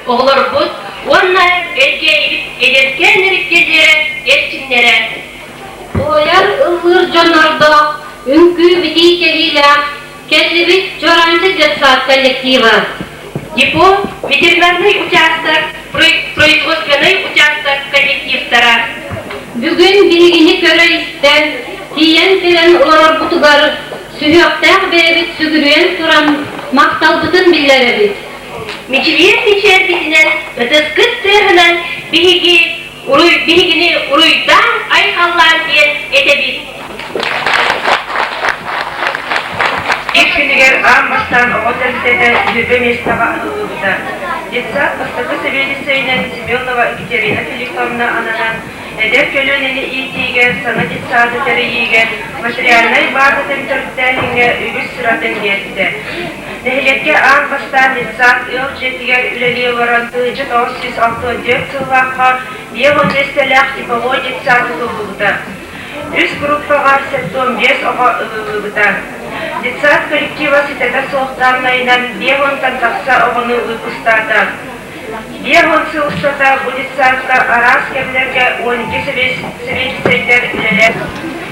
oğlarbut, onlar elge ederken erikkelere, elçinlere. Oyar ılgır canarda, ünkü bitiyçeliyle, Ketibit Çorancı Детсад коллектива. ГИПО – ветеринарный участок, производственный участок коллективтара. Бүгін білгіні көрі істен, тиен филен олар бұтығар, сүйіқтәқ бәйбіт сүгірен тұран мақтал бұтын білері біт. Мечевер битинен, бітіскіт тәрінен бігіні ұруйдан айқаллан ден етебіт. Екшінігер амбастан оғытырседі жүрбе местаға ұлығыда. Детсад бастықы сөбелісейнен Семенова Екатерина Филипповна ананан әдеп көлөнені етейге, саны детсады тәрі егер, материальный бардытын түрттәлінге үгіз сұратын берді. Нәхилекке амбастан детсад ұл жетігер үлелі орын 1964 сылваққа еғын местеләқ типовой детсады тұлғыда. Үз группаға 15 оға ұлығыда. Детсад коллектива сетета соқтарнайынан бегонтан тақса оғыны выпустады. Бегон сылсада бұл детсадқа арас кемлерге 12 сөбелісейдер үлелер.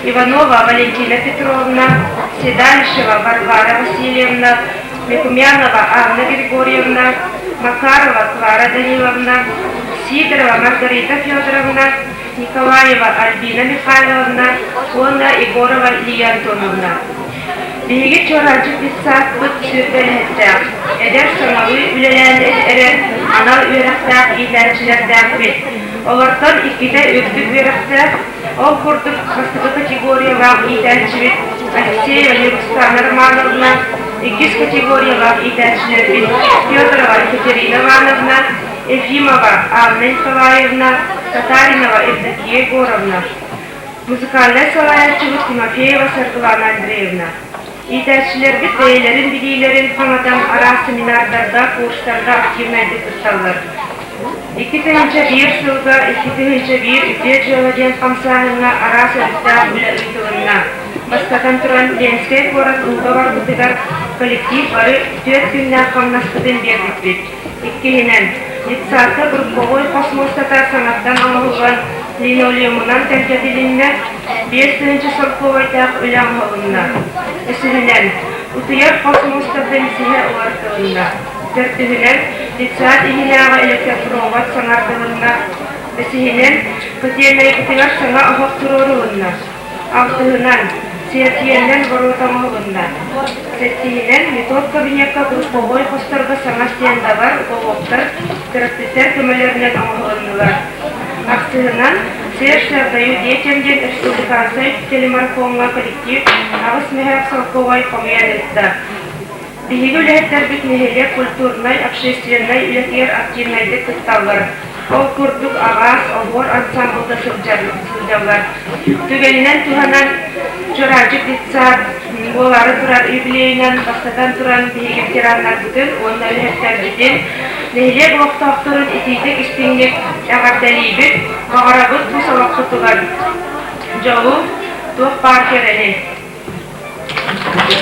Иванова Валентина Петровна, Седальшева Варвара Васильевна, Мекумянова Анна Григорьевна, Макарова Клара Даниловна, Сидорова Маргарита Федоровна, Николаева Альбина Михайловна, Онна Егорова Илья Антоновна. Биги Çorancı Детсад бұт сүрбелеттәк. Әдер саңалы үлелән әрер, анал үйрәқтәк, ийләрчілердәк бет. Олардан икеде өктік үйрәқтәк, ол құрдық қастығы категориялақ ийләрчі бет. Алексея Левкстана Романовна, 2 категориялақ ийләрчілер бет. Федорова Екатерина Ивановна, Ефимова Анна Николаевна, Татаринова Евдокия Егоровна. Музыкальный салаятчы Тимофеева Сергелана Андреевна. İderçiler bit beylerin, bilgilerin kanadan ara seminarlarda, kursllarda aktivnaydı kırsallar. 2001 yılda 2001 ücretçilerden kamsahına ara servisler bile üytüğünna. Başkatan turan lenske korat ulgavar kutugar kolektif arı 4 günden kamnaskıdın berdik bit. İkkihinen, Детсадта групповой космостата санаттан алынған линолеумынан тәңкәтілінне 5-нче сортловайтақ үләң ғылынна. Үсігінен, ұтыяр космостатын сихе олартығынна. Төртігінен, Детсад игіләға электропровод саңартығынна. Үсігінен, көтелей күтігар саңа ұғық тұрорығынна. Алтығынан, Сетиеннен воротамығында. Сетиеннен метод кабинетка групповой постарға саңа стенда бар, олықтар, терапевтер көмелерінен аңғылындылар. Акциядан Сершердаю детемден республикасы телемарафонға коллектив ағыс мәхәк салковай комиян етті. Бигі үләттер бит нехеле культурнай, общественнай үләтер активнайды күтталар. Ол күрдік ағас, олғор ансамблда сылжалар. Түгелінен туғанан Çorancı Детсад олары тұрар юбилейінен бастадан тұран бейгім тираннар бүтін, онда үләттер бүтін. Нехеле бұлықтақтырын етейдік іспеңдек әғардәлей бүт, мағарабыт бұл салаққы тұғар. Жолу тұқ бар керелі.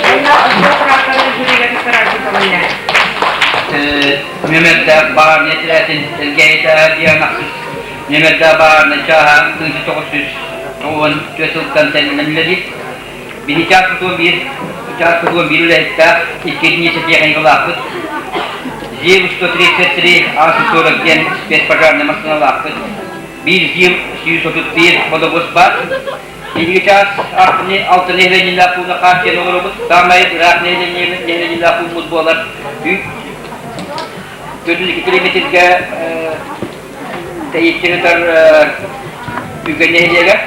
Онда ұшық құрақтарын жүреген тұрарды тұғылы. Mehmet'te bağır netiretin ilgeyde diyanaqsız. Mehmet'te bağır neçaha 1994 yıldan telinlenmeli. 1991 ülette İskilini seçeğen kılaqıt. Зил-133 А-40 спецпожарный машиналақыт. 1 Зил-131 водовоз бар. Ilgi час altı nehrenin lafına karşı olurumuz. Damayıp Irak nehrenin lafımız bu olar. 402 kilometrega teyitçiler büyük nehreye.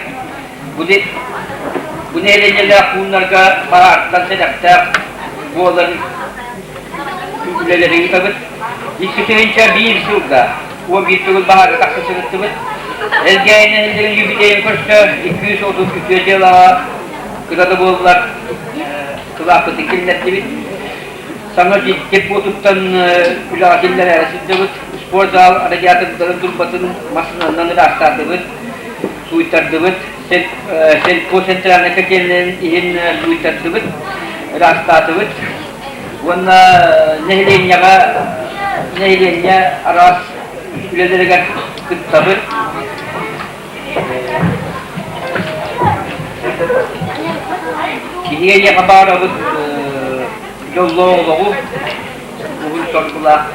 Bu nehrenin lafınlarga bağırttan sedakta bu oların ülkeleri yıkabıt. İskişehir'ince bir yılda o bir yıl baharı taksasını tıbıt. Elgeyinin yübideyin koştu 233 yıla kızadı buldular. Kılakı dikilnet gibi. Sana ciddi botuttan külahiller arasında spor zal harekatının durbatın masasından rastladığı suitardığı sen konsentrasyon kekelinin ihin suitardığı rastladığı. Ona nehrin yaga neyleniye aras ülelerine kıttabı kiniye yakabar alıp yollu oğlu bu sorgula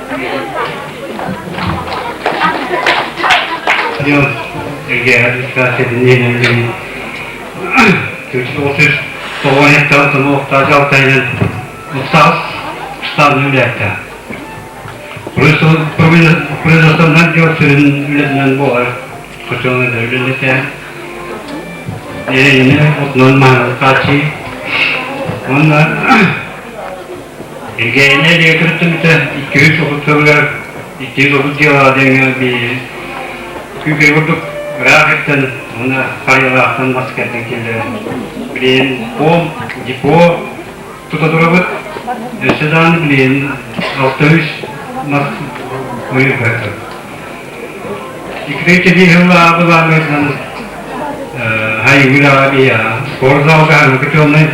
Diyor, eğer siyasetin yenildiğini Türkçe olsun, doğan hektarını muhtaç altayla ustaz ülekte. Burası projesyondan görsünün ületinden bu var. Kutuğunu da ülete. Yine otlanma kaçı. Onlar ilgili diye kırıttım ise 200 okutörler 230 yıla deniyor bir kübü vurduk. Rahatlıktan ona hayırlardan masketten kirli. Bileğin dipo tutadırabıt. Ösedan bileğin 600 uyur bıraktı. İkide bir yılla abılar mesela hayır abi ya. Sporda olanı kötü olmayı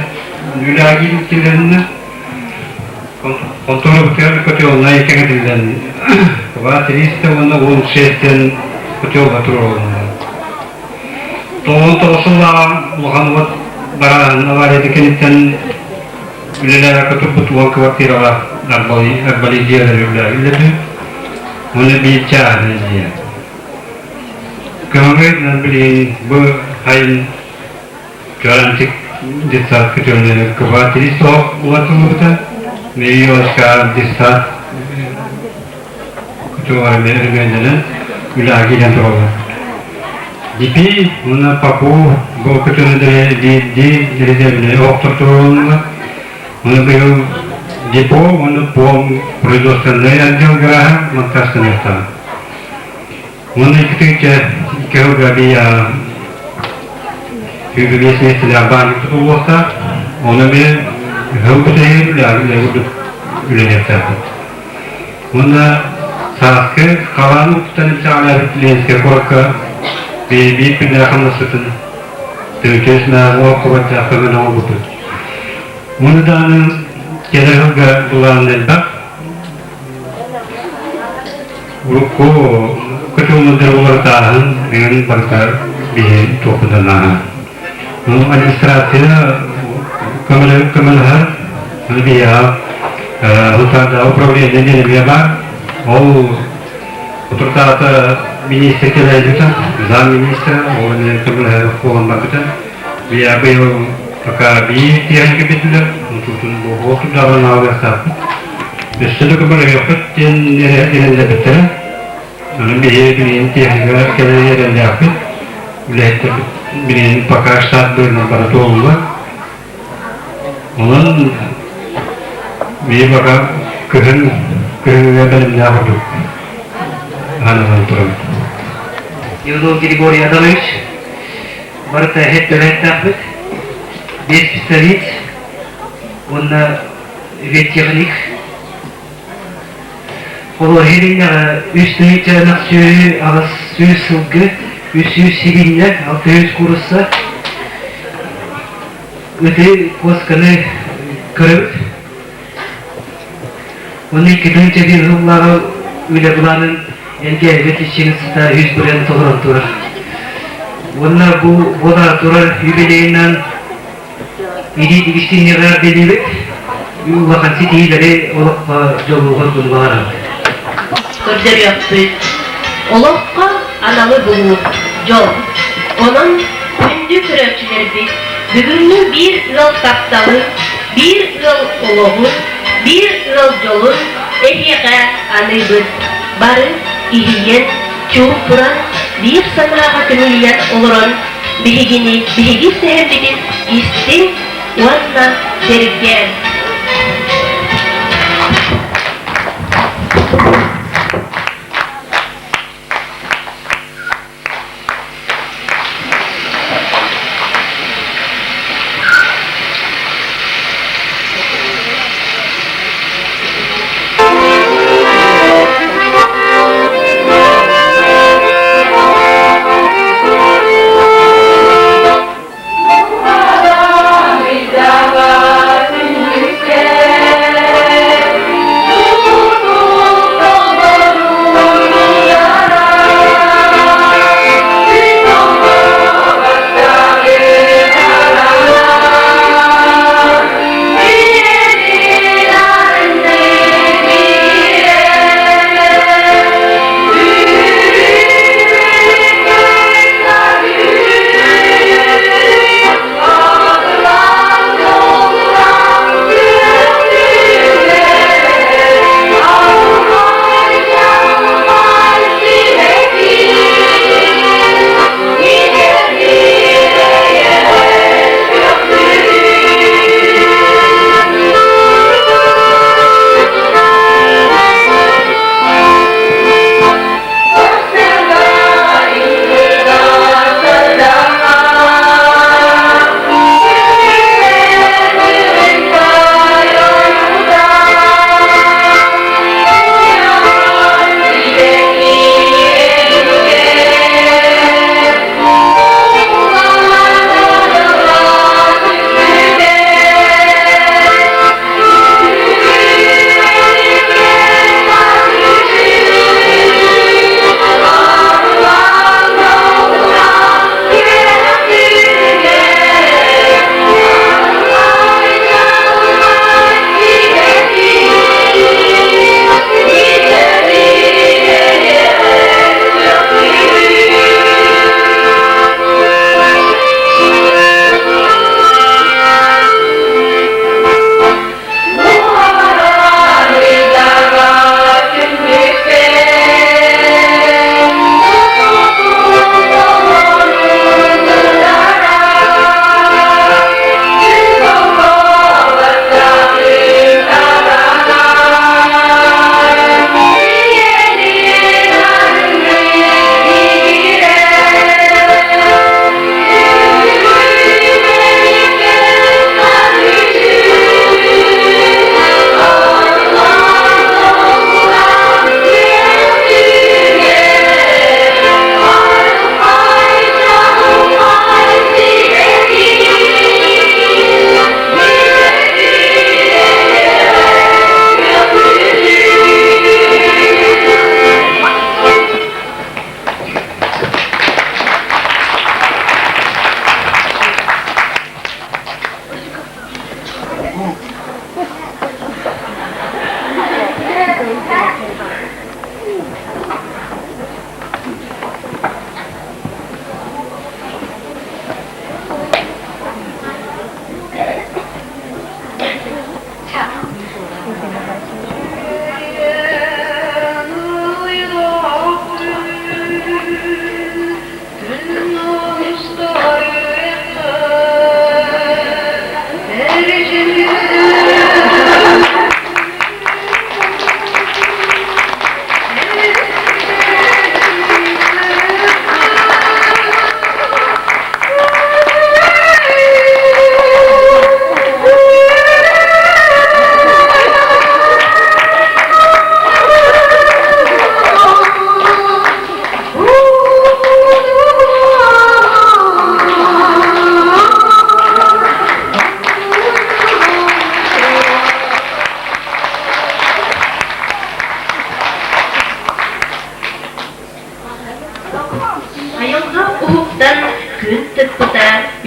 Nülagi ülkelerinde kontrol kötü olmayı yıkamadılar. Vatiriste onda bu şeyden kötü olmadı. Doğum tosulla Muhammed Baran var edikenitten ülelere kötü butuğun kıvaktıra arbali diyorlar ülelerde. Onu bir çağırdı diye. Kıvamet bilin bu hayın garantik disat kötülerine kıvatıriste ulaşılmakta. Neyiyorsa disat kötü var mevzundan ülagiden doğru. Dipi ona paku bu kötülerine di rezervine oturtulma. Ona bir dipo onu pom produksiyonları adilgara makasınırta. Ona iki gabiya hüviyesine silahban tutulursa ona bir hıvkutayı ülelekte. Ona saatkı kalanı tutanıp sağlayabilirse korka bir büyük bir rakamlasıtın tövkesine o kuvvetli akımın olgudur. Onu da gelir hıvga bulanında Ruku kecuali bertahan dengan perkara di toko dana. Administrasinya kemenhar lebih ya untuk ada problem ini lebih apa? Terutama minister kita juga, zam minister, orang kemenhar orang bagian biar beliau perkara bi tiang kebetulan untuk bohong tu dalam awal sah. Sesuatu keberanian yang betul. Biaya beliin tiang kerja yang dapat, beliin pakar saat bernomor dua. Orang biaya pakar keren dalam dapat. Anak turun. Yaudah jadi bori adalah bertahan terhadap dapat. Bespecialit, ona veterinik. Olahirin üstüne çanaksiyonu ağız suyu sılgı, üstü silinler, 600 kurusa, öte koskanı kırıp, onu ikinci bir hımlara öyle bulanın engel için sıta 100 bilen toğran turar. Onlar bu da turar yübeleyinden iri digiştin neler denilip, vakan sitileri olup joluğun bulvaran. Gördür yaptı. Olokka analı bulur. Jol. Onun gündü körökçüleri bugünlü bir yıl kapsalı, bir yıl oloğun, bir yıl jolun, ehiyaka anıybız. Barı, ihiyen, çoğu kuran, bir sanırağa tümüliyen oluran, bihigi seherdinin istin, vanna dergen.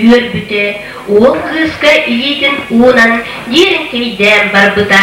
üörbüte, oğul kızka iyitin uğunan yerin teyden barbıda.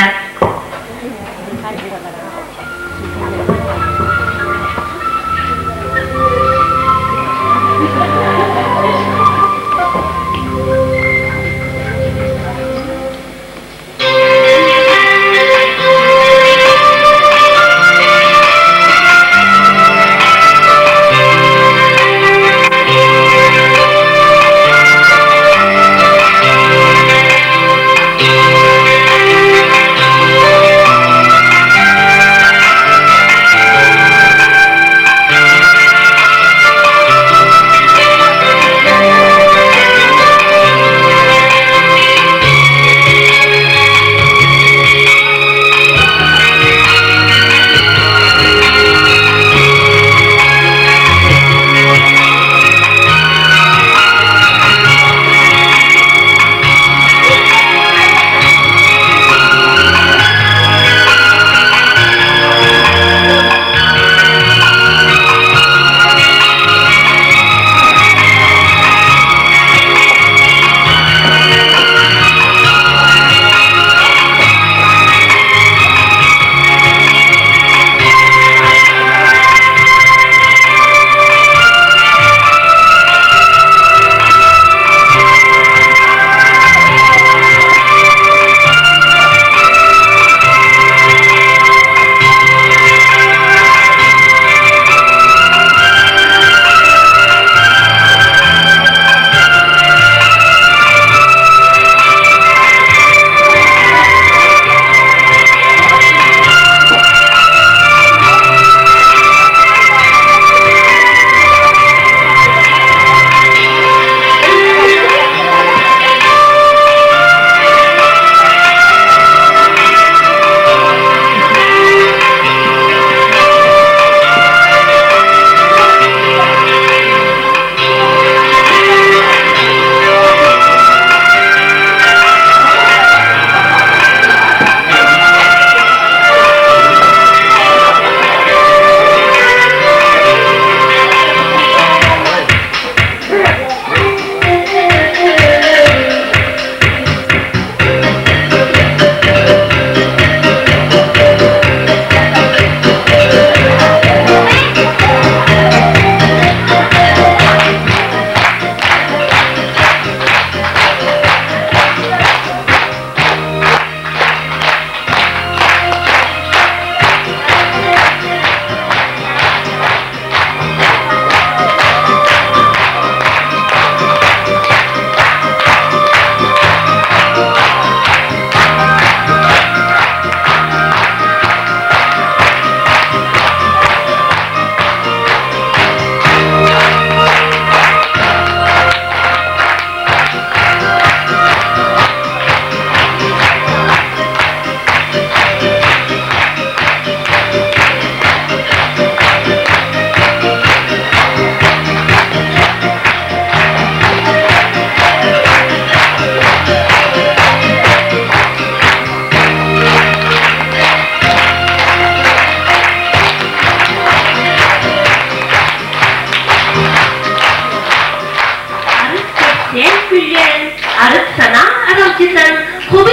arıp sana aralcısın. Hobi...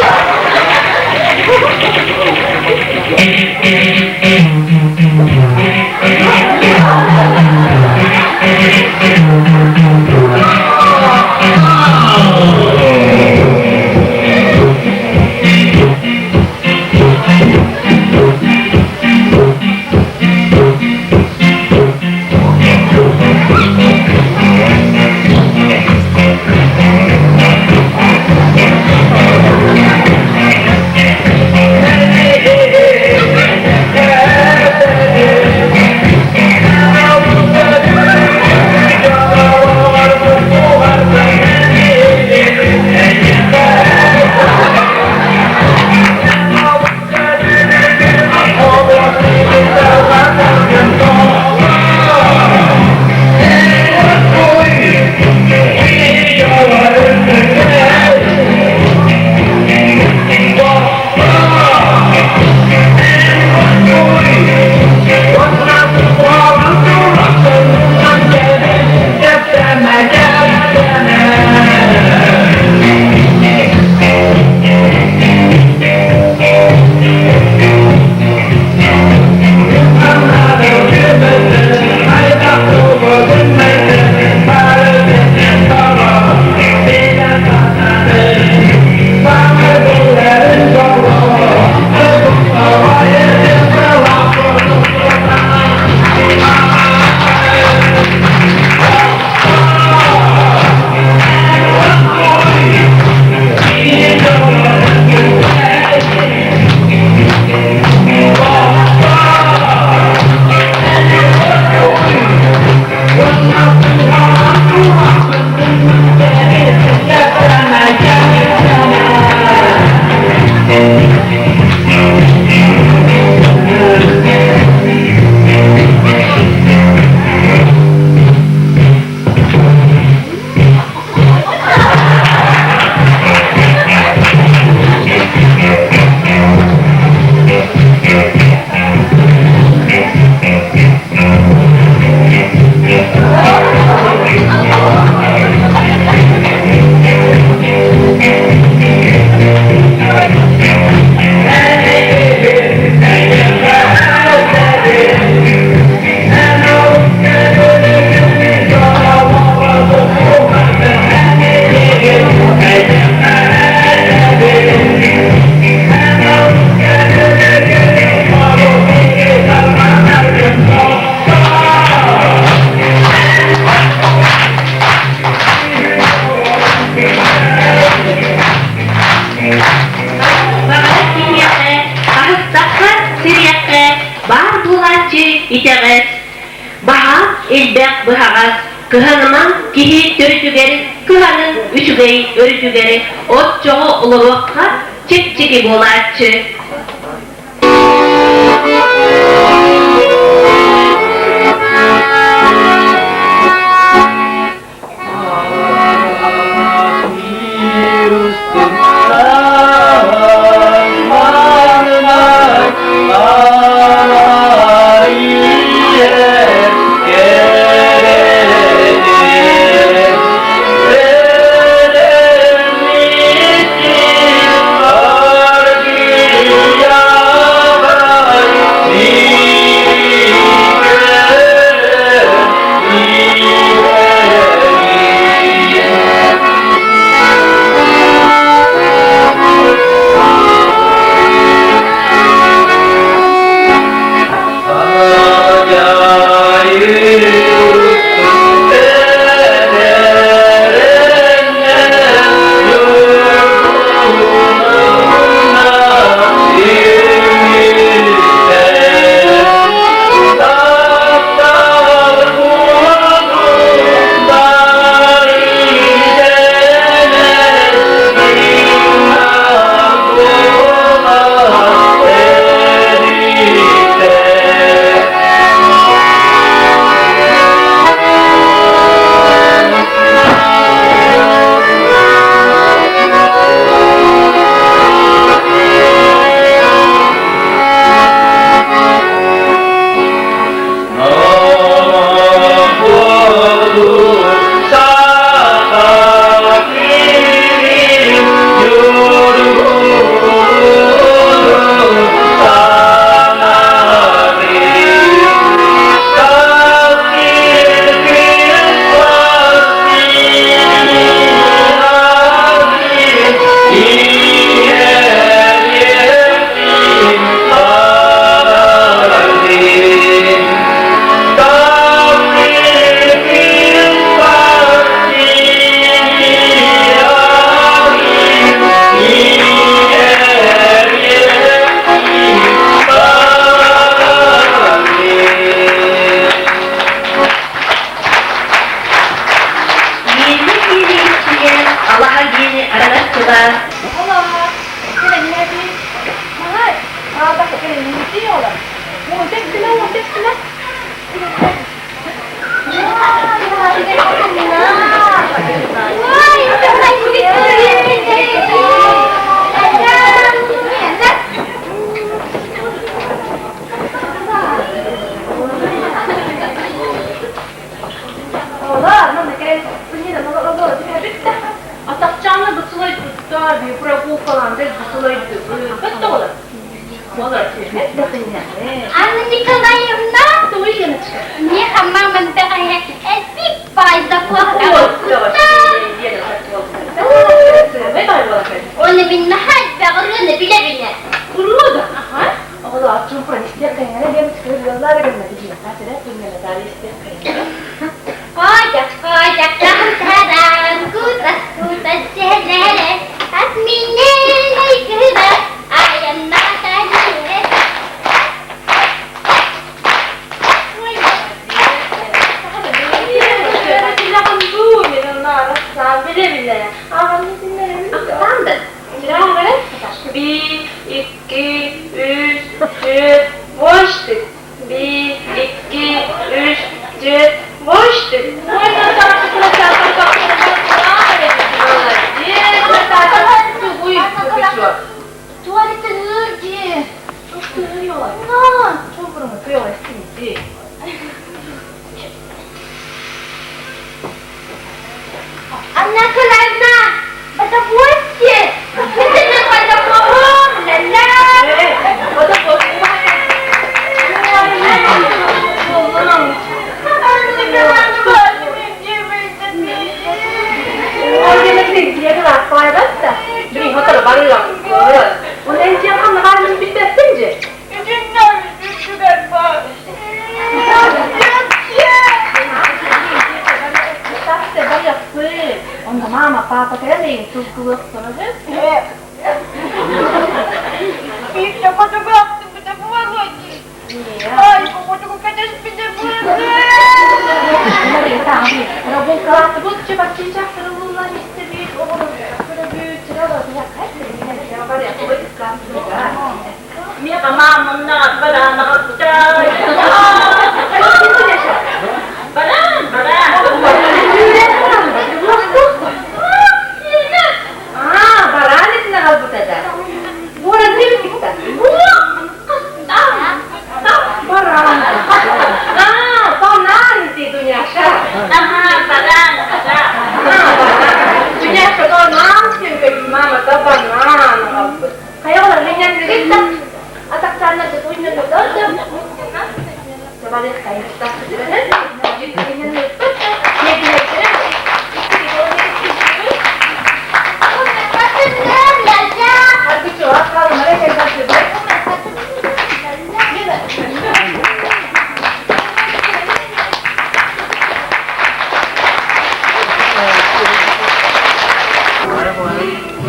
Bağırıp dinleyakı, ağıztakı siriyakı, bar bulançı iteğiz. Baha elbek bıhağız, kıhanıman kihi törütügeri, kıhanın üçügeyi örütügeri, ot çoğu uluğukka çek-çeki bolarçı.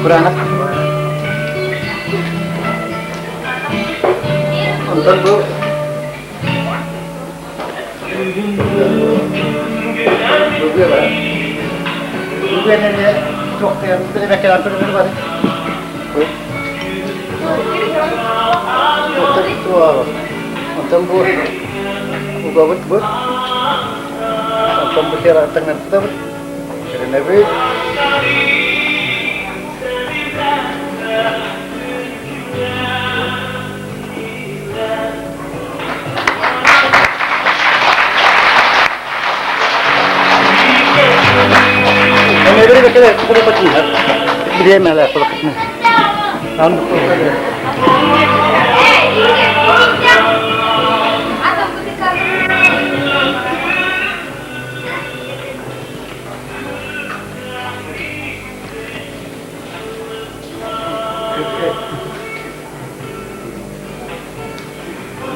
Beranak. Ondan bu Bugün çok bir mekan bir var. Ondan bu gabut bu. Ondan bu kira tengah tu. Kerana bu Ini betul betul betul betul. Dia malah kalau kena. Anu.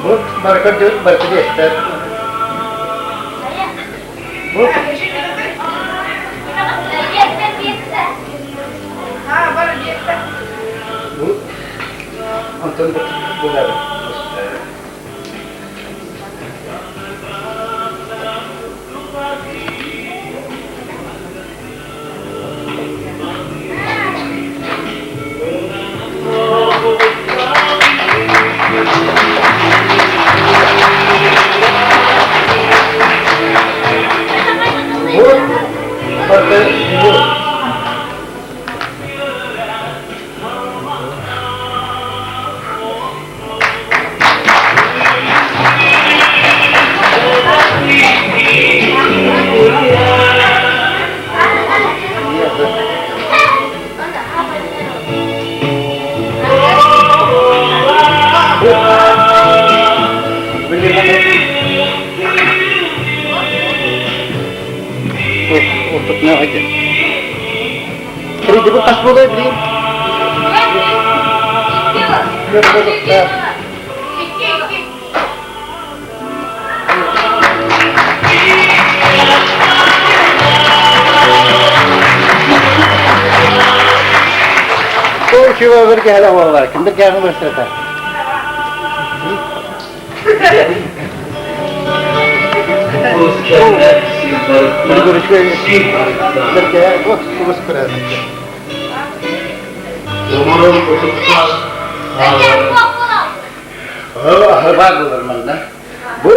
Bu berkat dia. Bu Bu Anton bunlar. Bu berkat bu Untuknya aja. Jadi dibukas boleh beli. Oh, coba berkehala awal, kita jangan berserta. Berkehala, oh, terus berada. Oh, bagus bermana. Bu,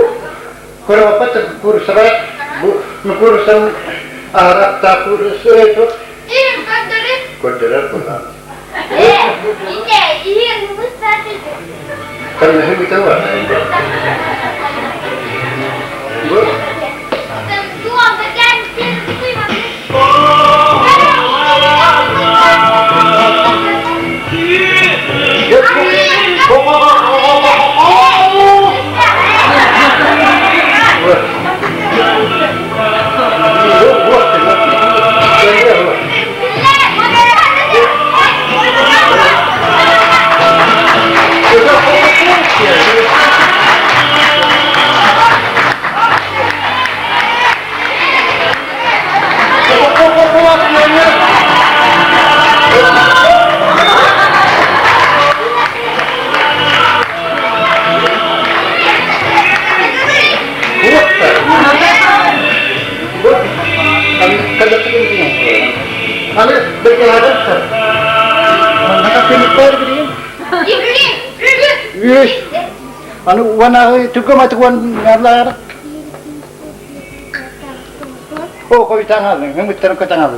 kurang apa kurus serat, bu, kurusan Arab tak kurus itu. Kotoran pulang. Karena itu kita buat. Bu. Kami berkelada sir. Nakapinipar begini. Yes. anu wana tuku mati wan ngala. Oh, kau tanggal, nggak terus kau tanggal.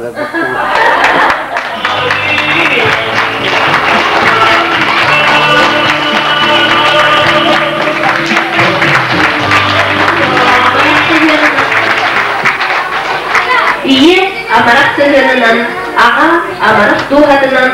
Iye amarak sehenanan, aga amarak tuhanan.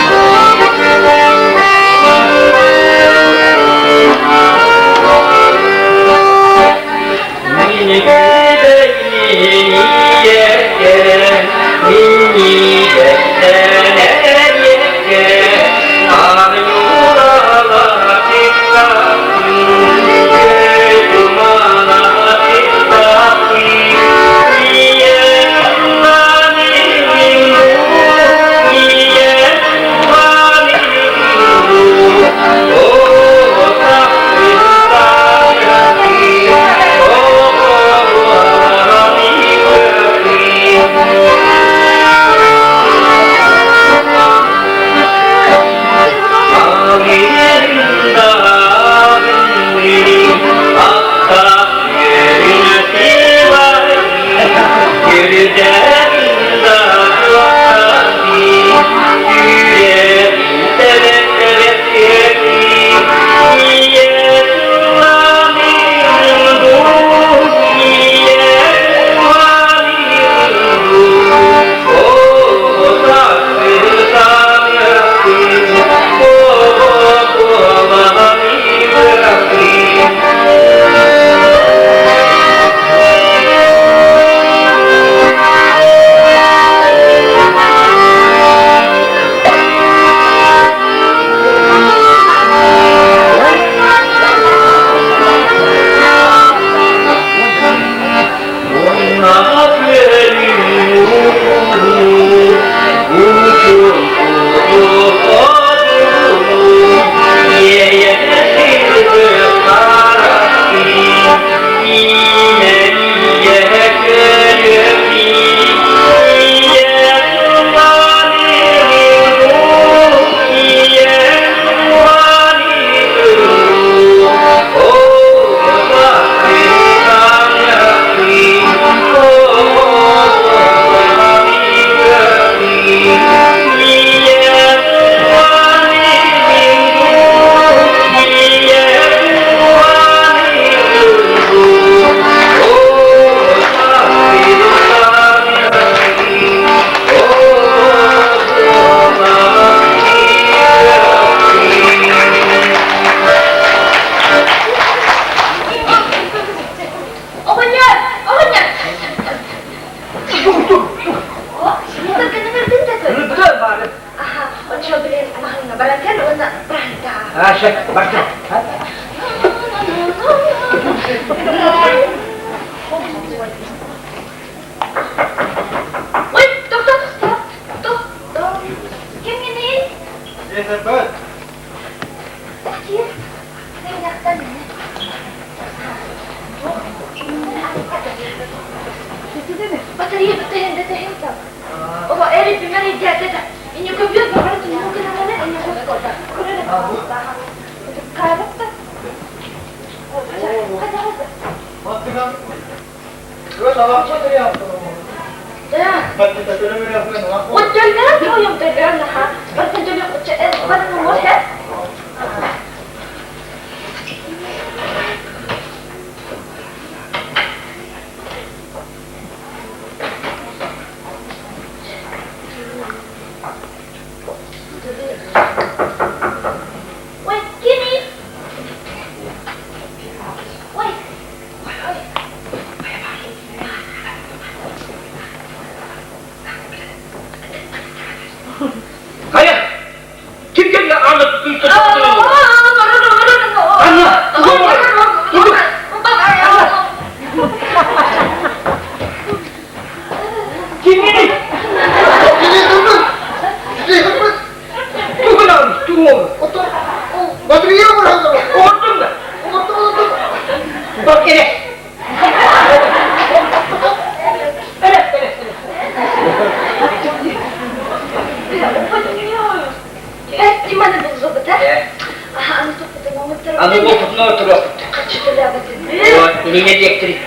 Anu mau terus. Oh, ininya elektrik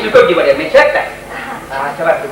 kok gimana? Mencet tak? Ah, coba tuh.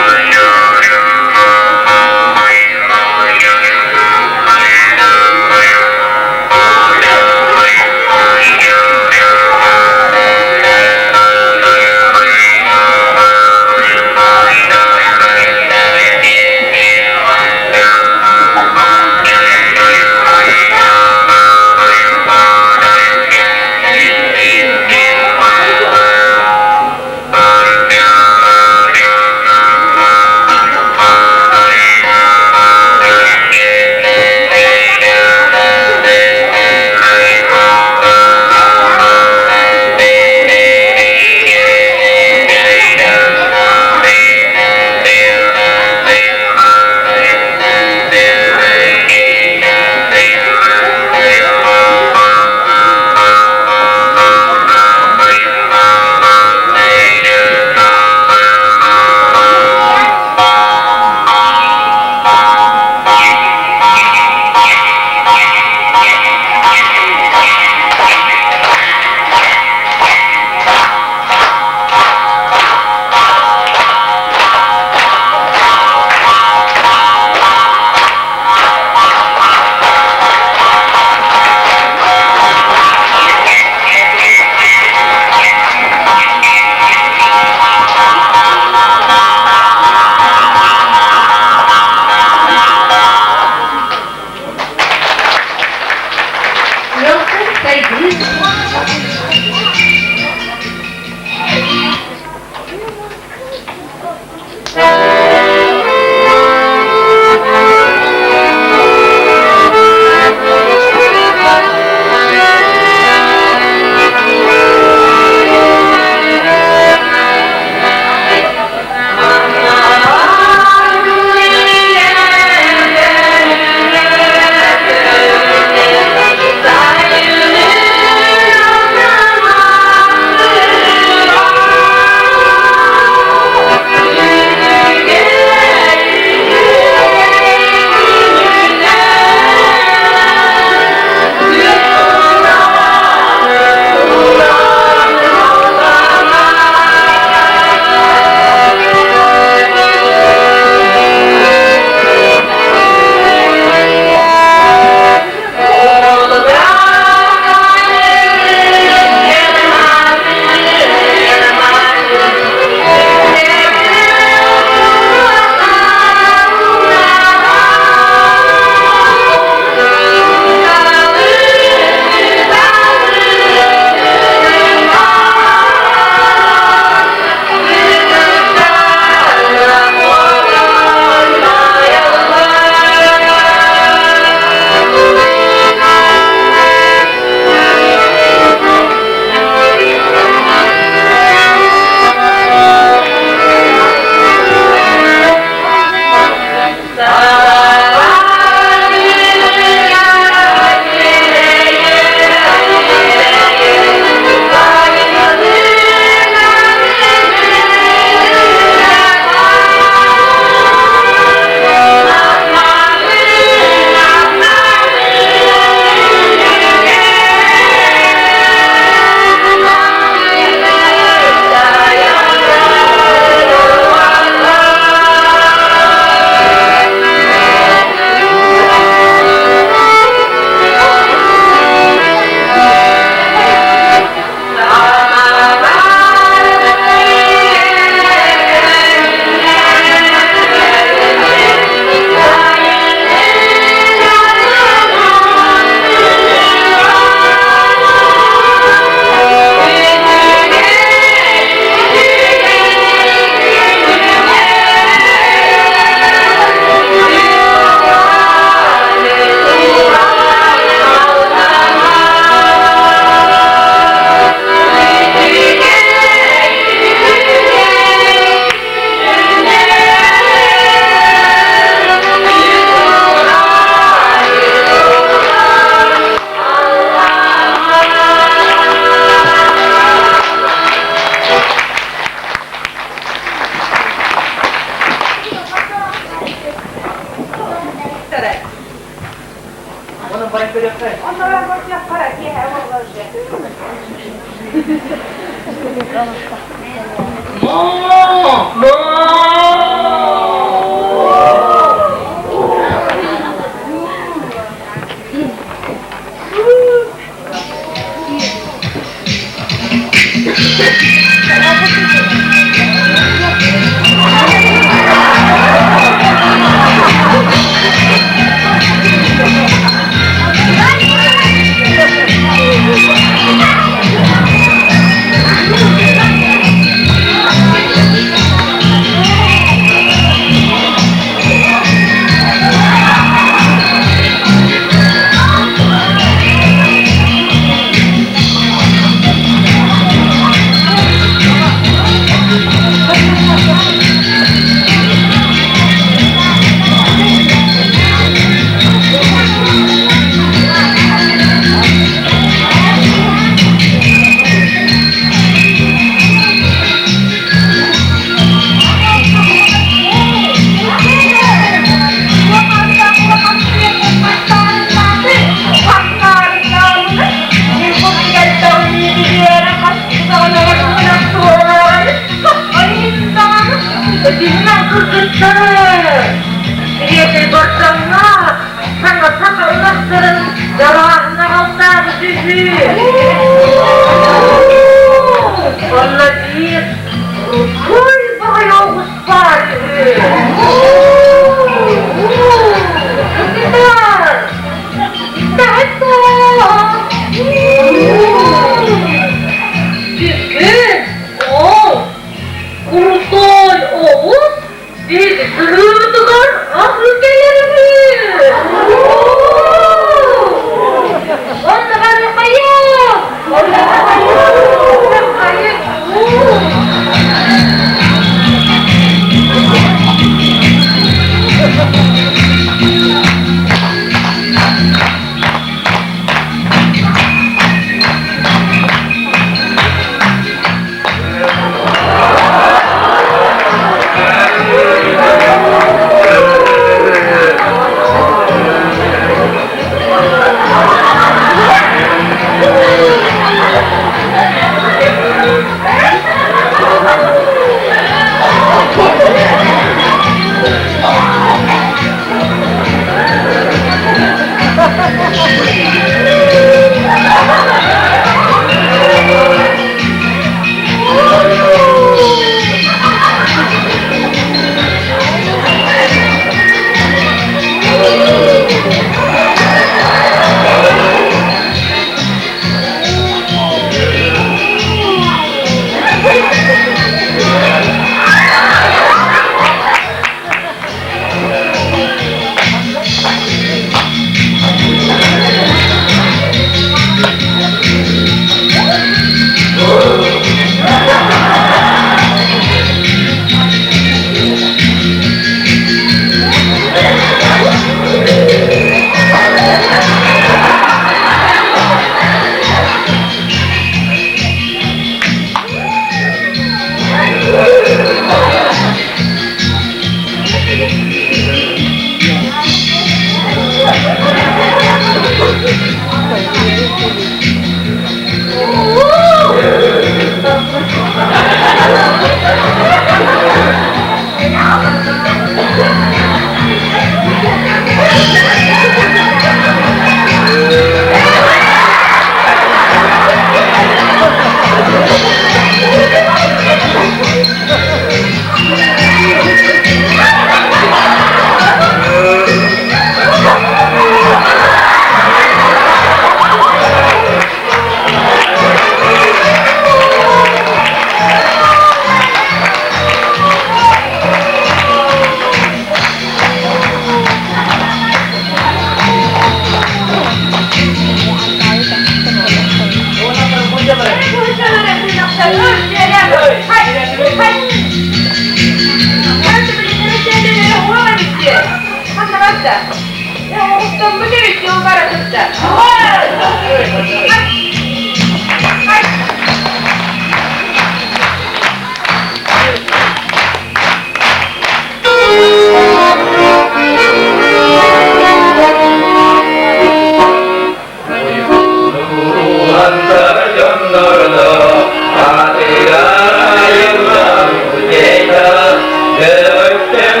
Yeah.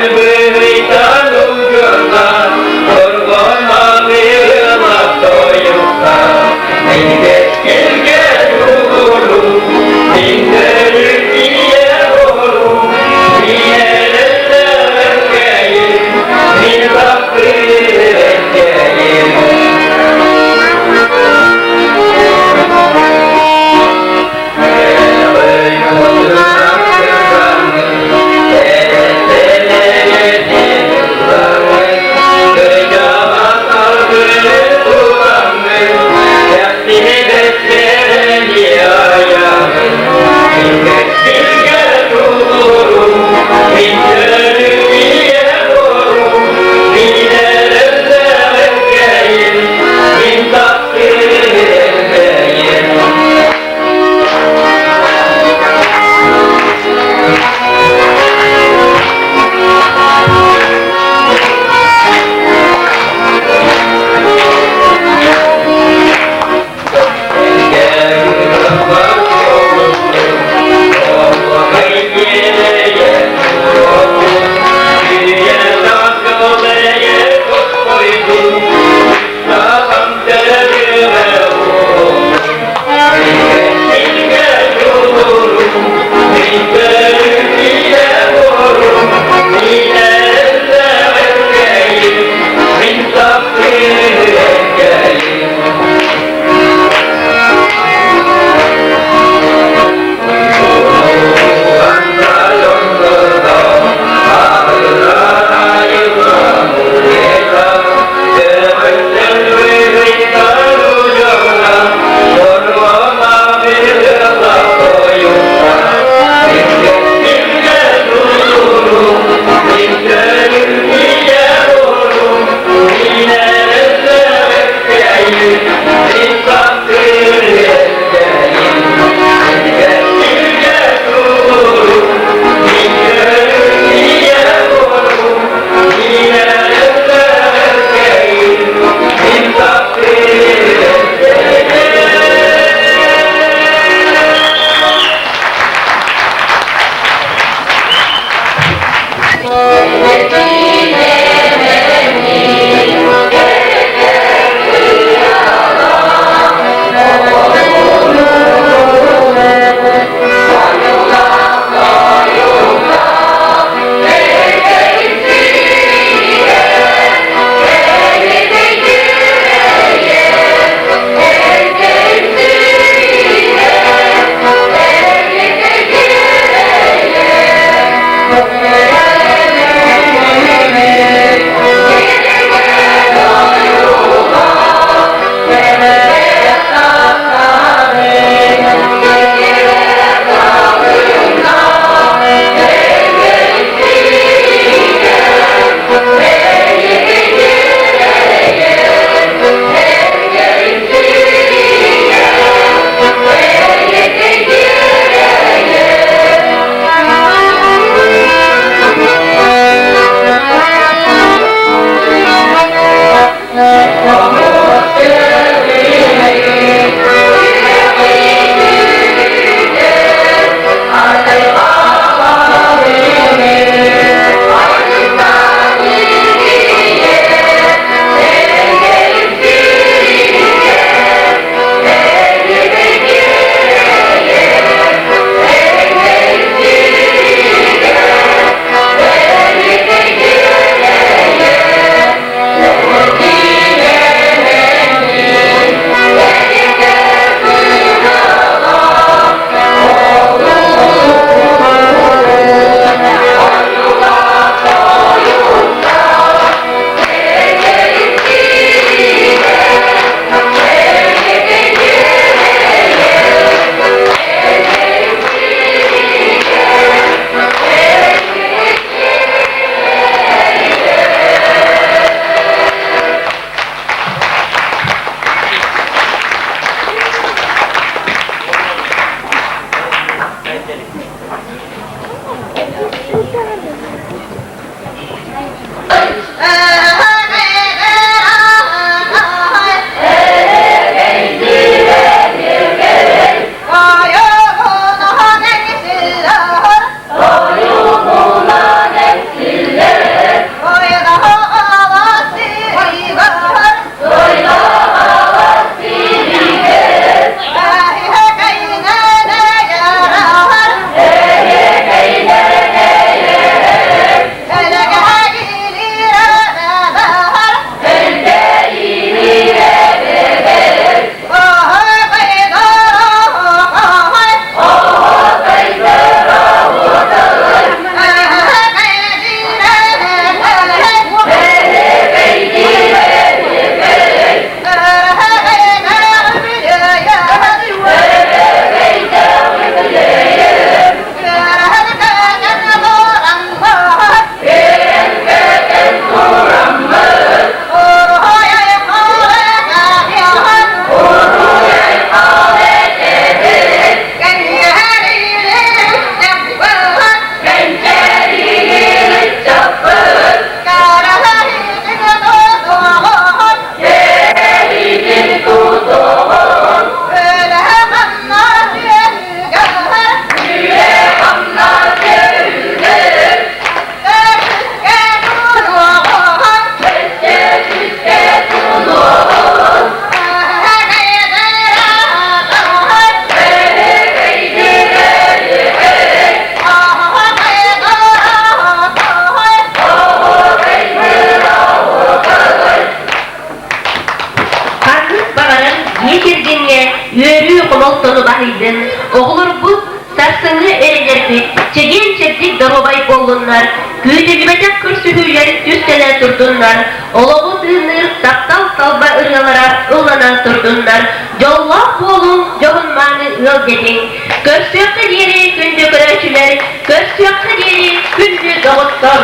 sonu bahidin. Oğulur bu sarsıngı erelerdi. Çegen çektik darobay bollunlar. Güyde bibetek kürsühüyleri üstene turdunlar. Oloğu tığınır saptal salba ırgalara ıllana turdunlar. Jollak bolun johunmanı ıl dedin. Körsüyakta yeri gündü kıröçüler. Körsüyakta yeri gündü doğutlar.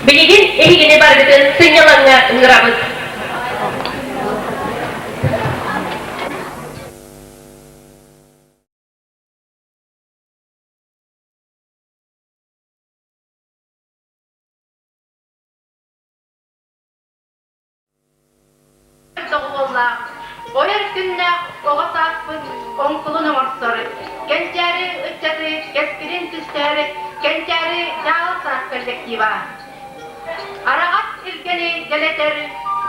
Biligin ehigini bargıtın sınyalanına ıngırabız. Boyar günde oğa takpın onkulunun orsoru. Gençleri ıççatı keskirin tüsteri, gençleri dağıl sakkırlık gibi. Aragat ilgeni geleter,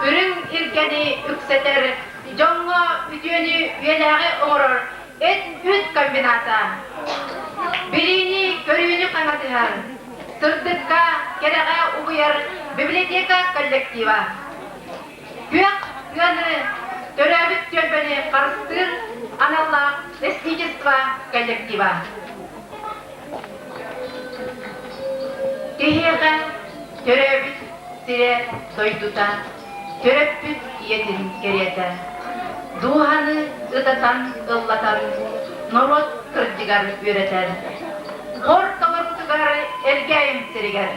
ürün ilgeni ükseter, jonga ütüyünü üyeleri uğurur, et üt kombinata. Birini görüyünü kanatır, sırdıkka gereğe uyar, biblioteka kollektiva. Gök yanı törabit gölbeni karıştır, anallah resnicestva kollektiva. Tehiyaka törabit sire doyduta, töröpüt yetin geriyete. Duhanı ıdatan ıllatan, norot kırcıgar üreter. Hor kavurtugar ergeyim siriger.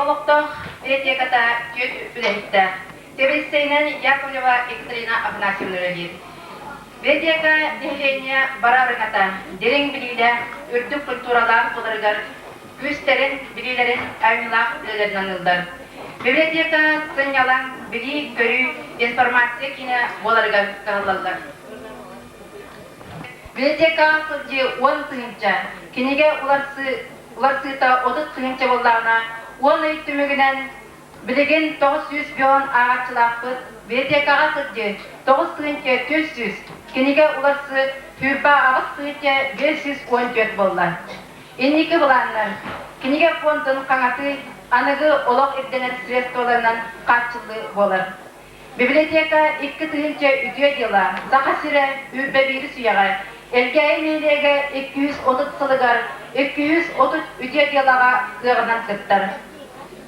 олоқтоқ библиотеката көт үләйітті. Себестейнен Яковлева Екатерина Афанасьевна. Библиотека деңгейіне барарыңата, дерең білейлі, үрдік культуралар қолырғар, күстерін, білейлерін әйнілақ білелерін анылдар. Библиотека сынялан білей көрі информация кені боларғар қағылалдар. Библиотека қылды 10 тыңынша, кенеге уларсыта 30 тыңынша болдағына, 10 ай түмігінен білеген 900 бион ағатшылақпыз, библиотекаға қылды 9 тыңынша 400, кенеге уларсы хүрба ағыз тыңынша 514 болдар. Еннекі бұланнар, кенеге фондын қаңаты анығы олық ерденер средстволарынан қатшылы болар. Библиотека 2 тыңынша үтіе дела, зақасыры үрбе бері сүйаға, Элгәй мейлеге 230 сылыгар, 230 үтіе делаға ғығынан кыттар.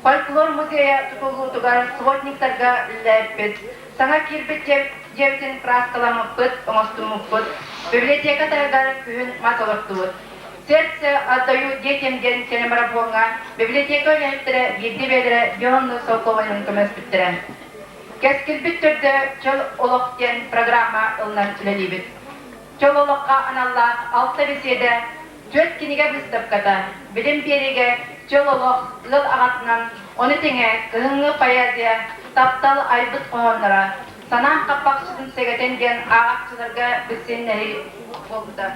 Фольклор музея тұтылуытыгар сводниктарға үлләппет. Саңа кирбет жевтен краскаламықпыт, омостумықпыт. Библиотека тайгар күйін матолықтуыт. Сердце отдаю детям ден телемарафонға. Библиотека үләйттірі, едді бәлірі, бионны солковайын көмес біттірі. Кәскілбіт түрді чөл олықтен программа ылнан үләлейбіт. Чөл олыққа аналлақ 6 беседе 4 кенеге выставката. Білім береге чөл олық лыл ағатынан 10 теңе кығыңы поэзия, таптал айбыт қоғанлара. Санан қаппақшысын сегетенген ағатшыларға білсен нәри болды.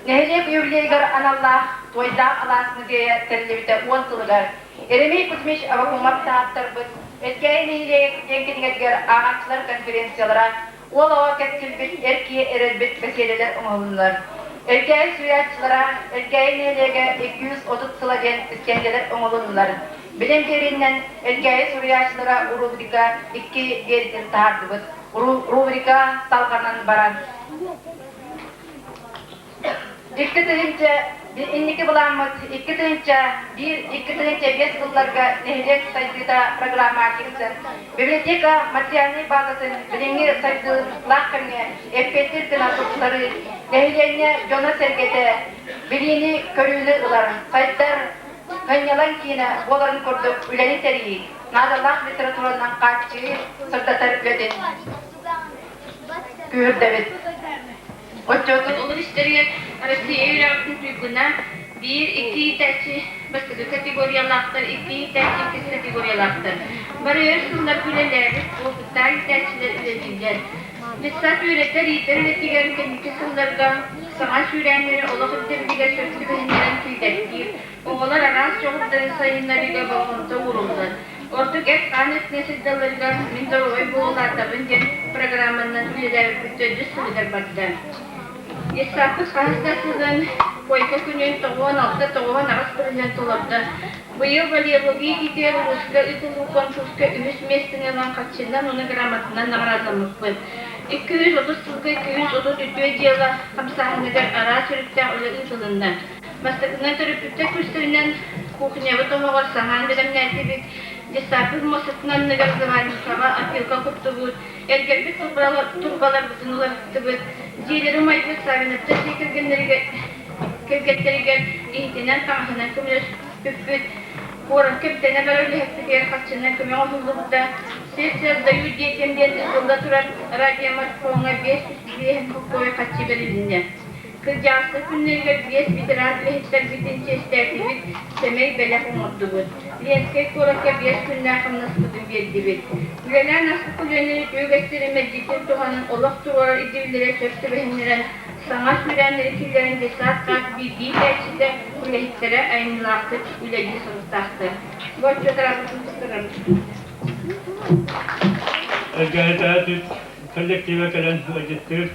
Нәхелек үйірлегер аналлақ тойда алас музея тәрлебіті 10 сылығар. Еремей Кузьмич авакумат тағаттар бұд. Әткәй нәхелек денкенгетгер ағатшылар конференциялара ол ауа кәткілбіт әркие әрелбіт мәселелер ұмылынлар. Әркәй суятшылара, әркәй нәлеге 230 сыладен іскенделер ұмылынлар. Білім беріннен әркәй суятшылара рубрика 2 берден тағарды бұд. Рубрика салғанан баран. İki tığınca, inniki bulanmaz, iki tığınca, 5 yıllarga nehlek saydıda programa girsin. Biblioteka materyalini bazasın, bilingi saydığı lakımne, efektir kınasıkları, nehlerine jona sergete, bilini körülü ılar, saydılar, kanyalan kine, boların kurduk, üleni teriyi, nadallah literaturadan kaççı, sırdatar ödün. Kühür David. Olur işleri Rusya Evropa'nın tüyküne 1-2 tercih başka kategoriyalardır, 2 tercih kategoriyalardır. Barıyor sınırlar gülelerdir, o tarih tercihler üretildiler. Lisat üretler iyidir ve diğer ülkedeki sınırlardan savaş ürenleri olağım teblige sözlü beğenilen tüydektir. Oğullar araz çoğutların sayınlarıyla bağımda vuruldur. Ortak et kanet nesil dallarıyla mindaroy boğularda önce programından üyeler bütüncü sınırlar baktılar. Esafız hastasızın koyka günün toğuan ağız kırılan tolapta. Bu yıl valiyalogi gidiyor Ruska ütülü konçuska ühüs mestinilen kaçından onu gramatından nağrazamıqpın. 230 sılgı 233 yıla hamsahanıgar ara sürükten ölü ıtılından. Mastakından törüpüpte kürsülünden kuhnevi toğuğar sahan bilem nərtibik. Esafız mosatından nıgar zıvarlıkava apilka kuptubut. Ergerbik turbalar bütün ular tıbıt. Diyeleri maydık savinapta kevgetlerige ihtinen tamahına kümüler püppüt. Koran köptene baröyle hepsi diğer kaççından kömüğe hızlıbıda. Sesler dayı diyetemden ısılda turar radyamat koğuna 5 hem kokoya kaççı verilinde. Kırcağısı günlerge 5 bitiran ve hitler bitince istertibit semey belek umutludur. Liyenskek korakya 5 günler kımnaskıdın verdibit. Güleler nasıl kullanır göğestleri meclisin tuhanın olak turar idivlere söptü behinleren sana sürenleri killerinde saat bir değil elçide kulehitlere aynılaktır, üleci sınıftaktır. Goçça tarafını tutarım. Ergaya kolektive gelen meclistir.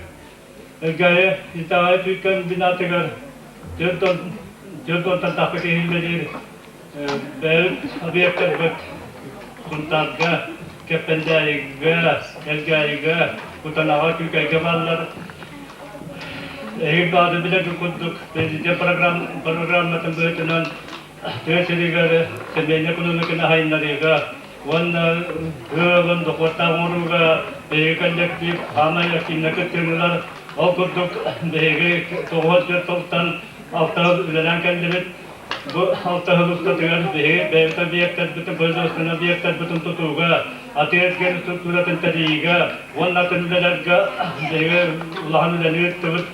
Ergaya itaat hüküm binatıgar. Cırtontan takıt ehilmedir. Büyük obyektler bak. Suntarga, kependeriga, ergaya, kutanağa kükayga varlar. Ehibbadı bile kutduk. Belirce programmatın böyütünen Töşeriga, semeyne ekonomikine hayınlarıga. One hıvın doktorta vuruga, kolektif hamaya kinlekettirler. O kutduk, toğut ve toktan hafta ülelen kendimiz bu haltahılıkta duyar behe, beyta biyaktat bütün bölgesine biyaktat bütün tutuğa, atiyet geri strukturatın tadiga, onlatın bilerga, behe ulan lenir tüvüt,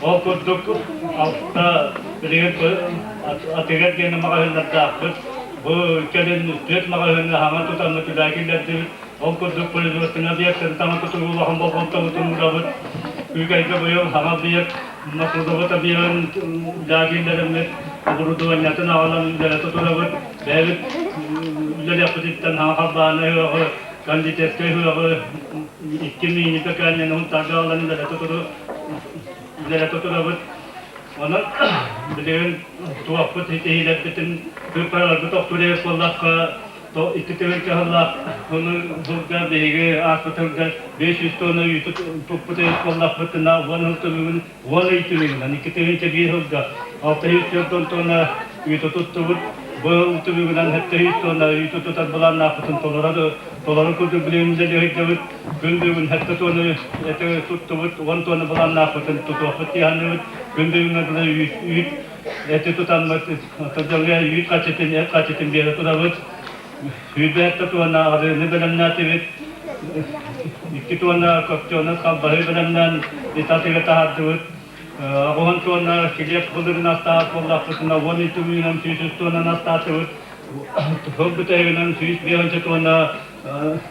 o kurduk altta behe atiyet geri mağahınlar dağıt, bu kelin tüet mağahınlar hama tutanlı tülakiler tüvüt, o kurduk bölgesine biyaktat tamam tutuğu ulan babamta bütün uğrabıt, Ülkede bu yıl hama biyak, masada da biyan lagilerimle burudu nyatın ağalan üzere tutulavut, beylik üzere yapıcıktan hama yok, kandidatte yok, 2000 pekanyen hun targa ağalan üzere tutulavut. Onun bileğin tuhafıt hitiyle bütün kırparalar tutuğu kollakka, to ikitewel kahalla onu zulga bege aspatalga 500 tonu yutu topute kollaptına vanultumun vanaytumun ikitewel çebi hulga 600 tonu yutu tuttu bu utumundan hatta 100 tonu yutu tutar bulan naptın tolara kudu bilimde de hiddet gündüğün hatta tonu ete tuttu 1 tonu bulan naptın tutu hatiyanı gündüğün adına yut ete tutanmak tadalga yut kaçetin bir turavut Hübeyette tuana arını belemna tevit iki tuana kapçona kabahı belemnan itatiga tahadut ağon tuana kiliyap bulur nasta kollapsına voni tuminam süsüs tuana nasta tevit hobbetevinan süs biyanca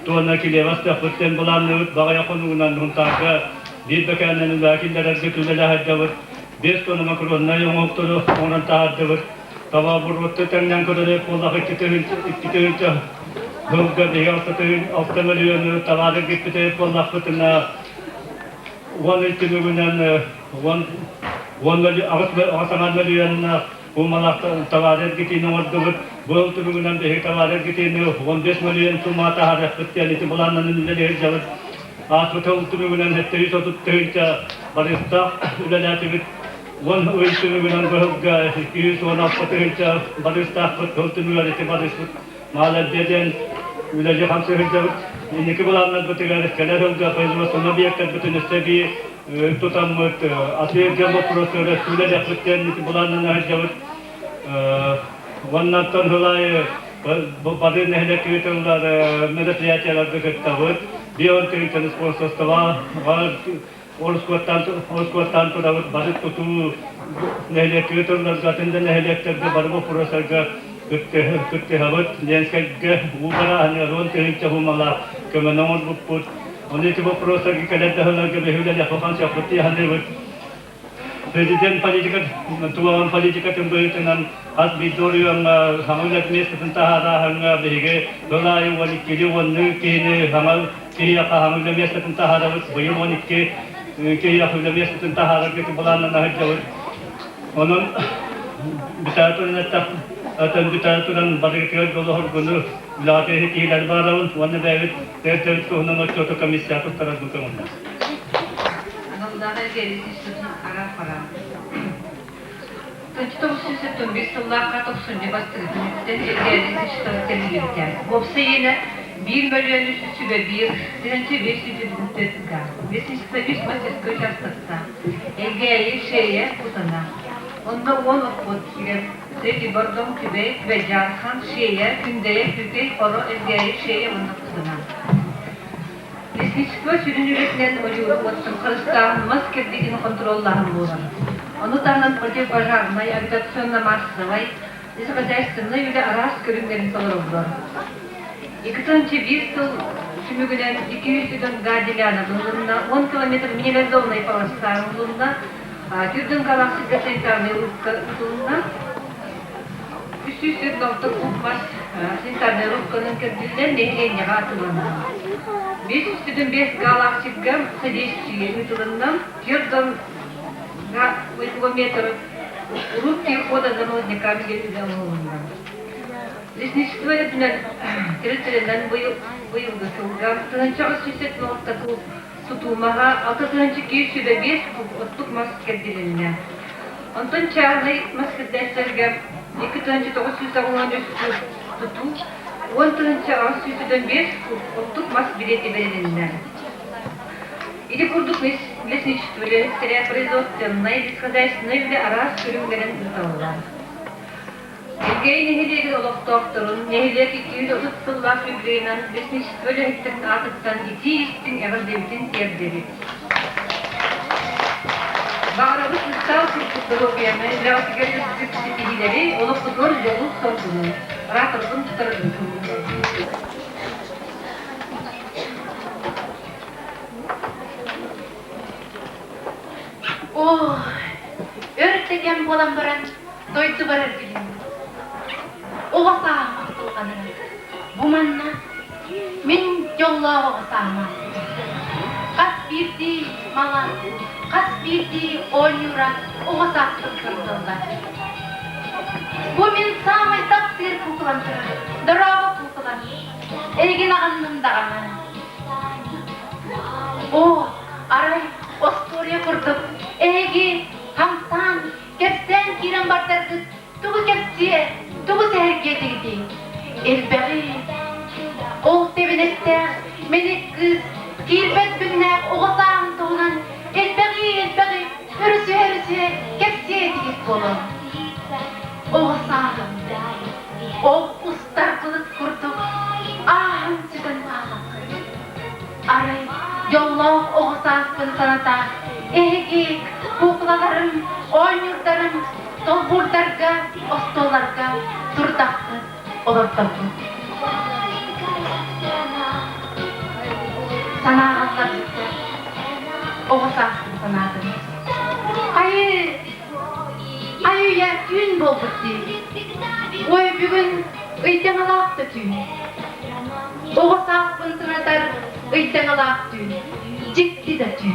tuana kiliyavasta fıtten bulanıvit bağaya konuğunan huntaga dilbekanen vakillere götürüle haddavit beş tuana makrona yomoktoru onan tahadavit Tava burrotte tenden kadar kolla kitevin hılga diye altta milyon tavada gitti kolla fıtına vaniltimünden asaman milyon umalakta tavada gitti numardıvıt bu tümünden de tavada gitti 15 milyon sumata hara fıtyaliti bulananın ileri javut asfıtıl tümünden hette 130 barista ülelativit One way to Milan Goga, use one of potential, but the staff put hold to reality, but it's Mala Dejan, Village of Hamster, in the Kibalan, but the Kalahunga, was an object between the Sebi, Tutamut, Asir Gamma Proctor, Village of Putin, Kibalan and Hajavut, one not on Hulai, but in the Helecator, Mediterranean of the Tavut, beyond the sponsors of Osquatanto dapat basit tutu nehlekitor nalgatin dan nehlekter ke barbo purasarga kutte habat lenskag ubara hanya ron tehin chahu mala ke manamot buput oni tibo purasarga kadat dahla ke behuda yafakan syafati hanewat Presiden Palijikat tuan Palijikat tembetan as bidori yang hangulat mes tentara hanga behige dolai wani kili wani kini hangal kini aka hangulat mes tentara bayu wani ke kaya sudah biasa tentang hal itu belanan dah jauh. Orang bicara tu nanti atau bicara tu dan bagi kita kalau orang guna latih hiti dan barang warna David terus tu orang nak contoh kami siapa terus bukan mana. Anadolu'da gelişi sütun arar para. Tentang sütun bismillah katok sunni bastırdı. Tentang gelişi sütun terliğinden. Bopsa yine 1 milyon üstü ve 500 tuttuğa. Beşinci üst maçı yaşlıkta. Ege'yi şeye kutana. Onda 10 okut ile dedi bardom kübe ve Carhan şeye gündeye kübe koro Ege'yi şeye onda kutana. Beşinci sürünürükten oluyor olsun Kırgızistan maskedikini kontrollarını bulan. Onu tanınan proje bajarmayı agitasyonla marsavay. İzgazayısını yüle aras körünlerin salırıldılar. İkinci bir yıl sümüğünden 200 yılın gadilana bulunduğunda 10 kilometre minimalizonlayı palaslar bulunduğunda Türk'ün galaksi gazetelerine bulunduğunda üst nokta kupmaz sintarne Rukka'nın kırdığı nehirine atılandı. 505 galaksi gam sadistçiye ütülünden Türk'ün kilometre Rukki хода замодника объединенного луна. Лесничество это территориальный выявка сулгам. Сначала существовал такой сутумага, а то сначала киевский добес от тук маскадиления. Антон Чарлей маскадесергам. İki tane de o süsavunanı tutu. On tane süsüden bir ottuk mas bileti verildiler. Или курдук лесничество, или производственное, или хозяйственное, или арас, körümlerin utalılar. Ergeği nehirlegi olup doktorun, nehirlegi 230 yıllar birbirinden besmiş böyle ettin atıktan iti istin eğer devletin evleri. Bağırabı kısal kırtıkları okuyamı, levatigarı sıkıştırıları, olup tutur yolu sordunu. Rahatlıkın tutarını kıldı. Oh, örtegen bolan baran doydu barar bilim. Oğa sağmak olganı. Bu manna men yolla oğa sağmak. Kas birdi mala, kas birdi oyura oğa sağmak kırdılar. Bu men samay taksir kukulantıra, daraba kukulan. Egin ağannımda ağan. Oh, aray, ostorya kurduk. Egi, hamsan, kepsen kiran bartardık. Tuğu kepsiye, tuğu seherge digdi. Elberi, oğul tevinette, menek kız, kirbet günler, oğuzağın tuğunan. Elberi, hürüsü, kepsiye digit bolun. Oğuzağın, o ustar kılık kurduk. Ahın çıkın bağlakı. Aray, yolla oğuzağın sanata. Egi, kuklalarım, oynurdarım, tolburdarga, ostolarga, turdakkı, olurdardı. Sana ağızlar çıktı, oğuzağın sanadım. Ayı ya tün bolbuttu. Oy bugün ıydan alaktı tün. Oğuzağın sanatar ıydan alaktı tün. Ciddi de tün.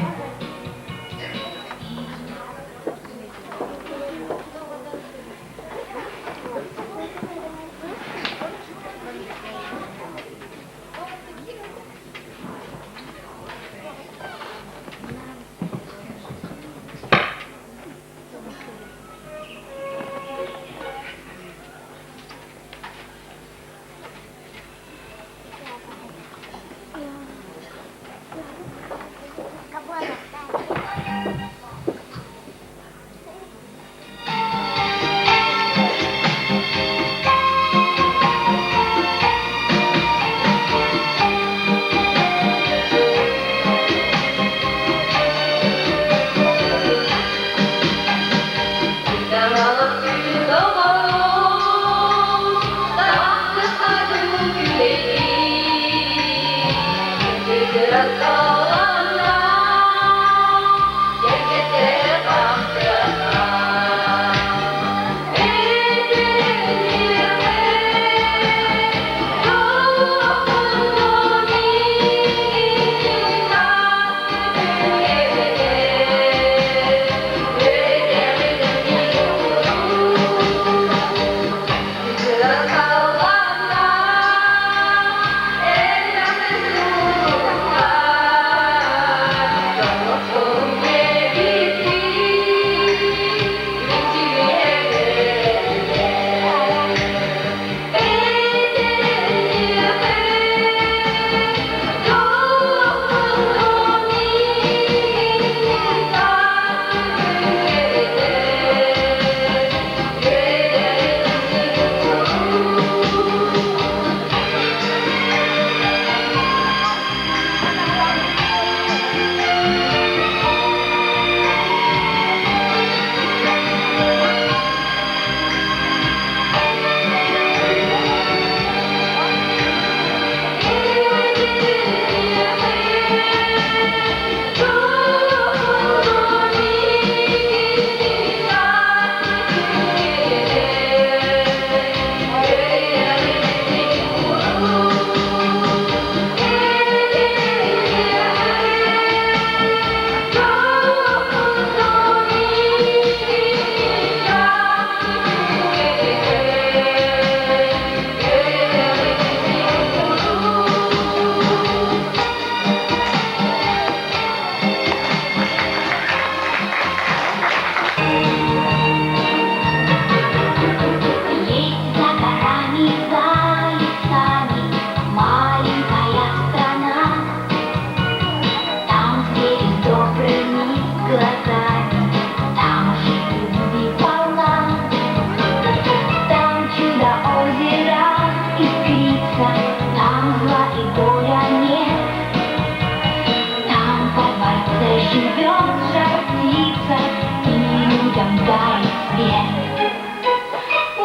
дай свет.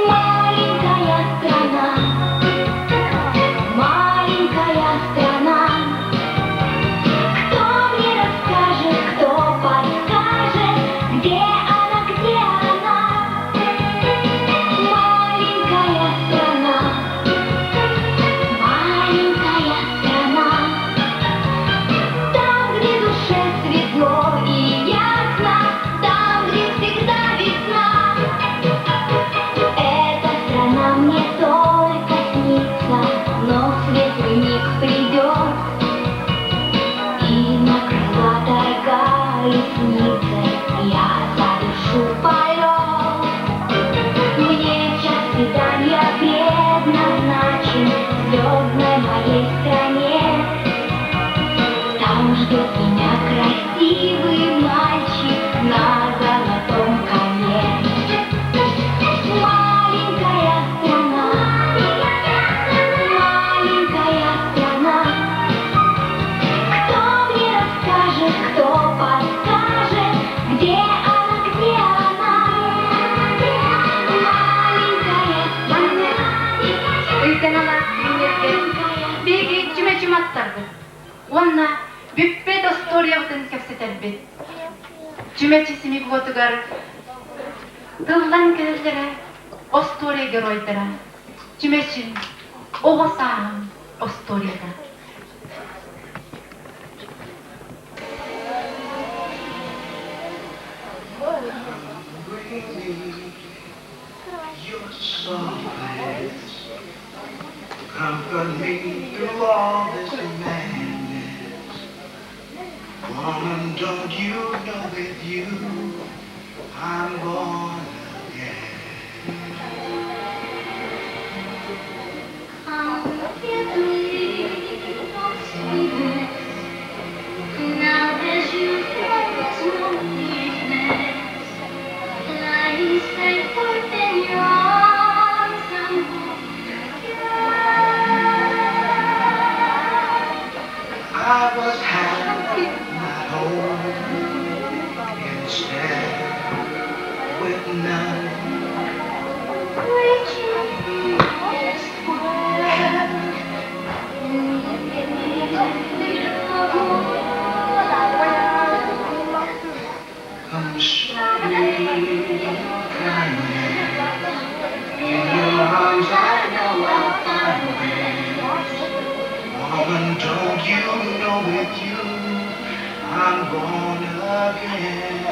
Маленькая страна, маленькая страна. Кто мне расскажет, кто подскажет, где она, где она? Маленькая страна, маленькая страна. Там, где душе светло и ясно, там, где всегда весна. Эта страна мне только снится, но светлый миг придет, и на крылатой колеснице я совершу полет. Мне час свидания предназначен в звездной моей стране. Там ждет меня красивый мальчик на золотом коне. Маленькая страна, маленькая страна. Кто мне расскажет, кто подскажет, где она, где она? Маленькая страна. Ыйтанала үйнерген беги чүме-чүм аттарды. Онна бүппет история бутын кепсетербит. Чүме-чисими готугар тыллан келлере история геройтара. Чүме-чим оғасағым историяда. Your softness comfort me through all this madness. Woman, don't you know with you I'm born again. Come with me, oh sweetness. Now as you there's no weakness. Lying safe within your arms, I'm I was happy at home instead with none. reaching this world. Come sweet kindness. In your arms I know I'll find rest. Woman, don't you know with you I'm born again.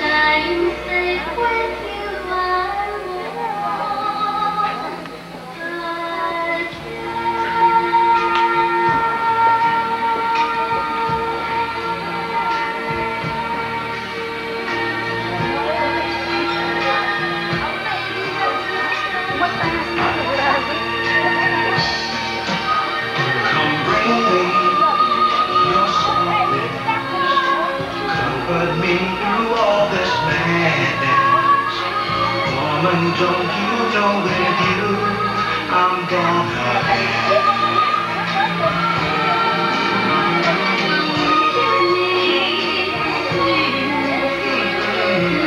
Lying safe with you, I'm born Come bring me your sweetness. Comfort me through all this madness. Woman, don't you know with you I'm born again.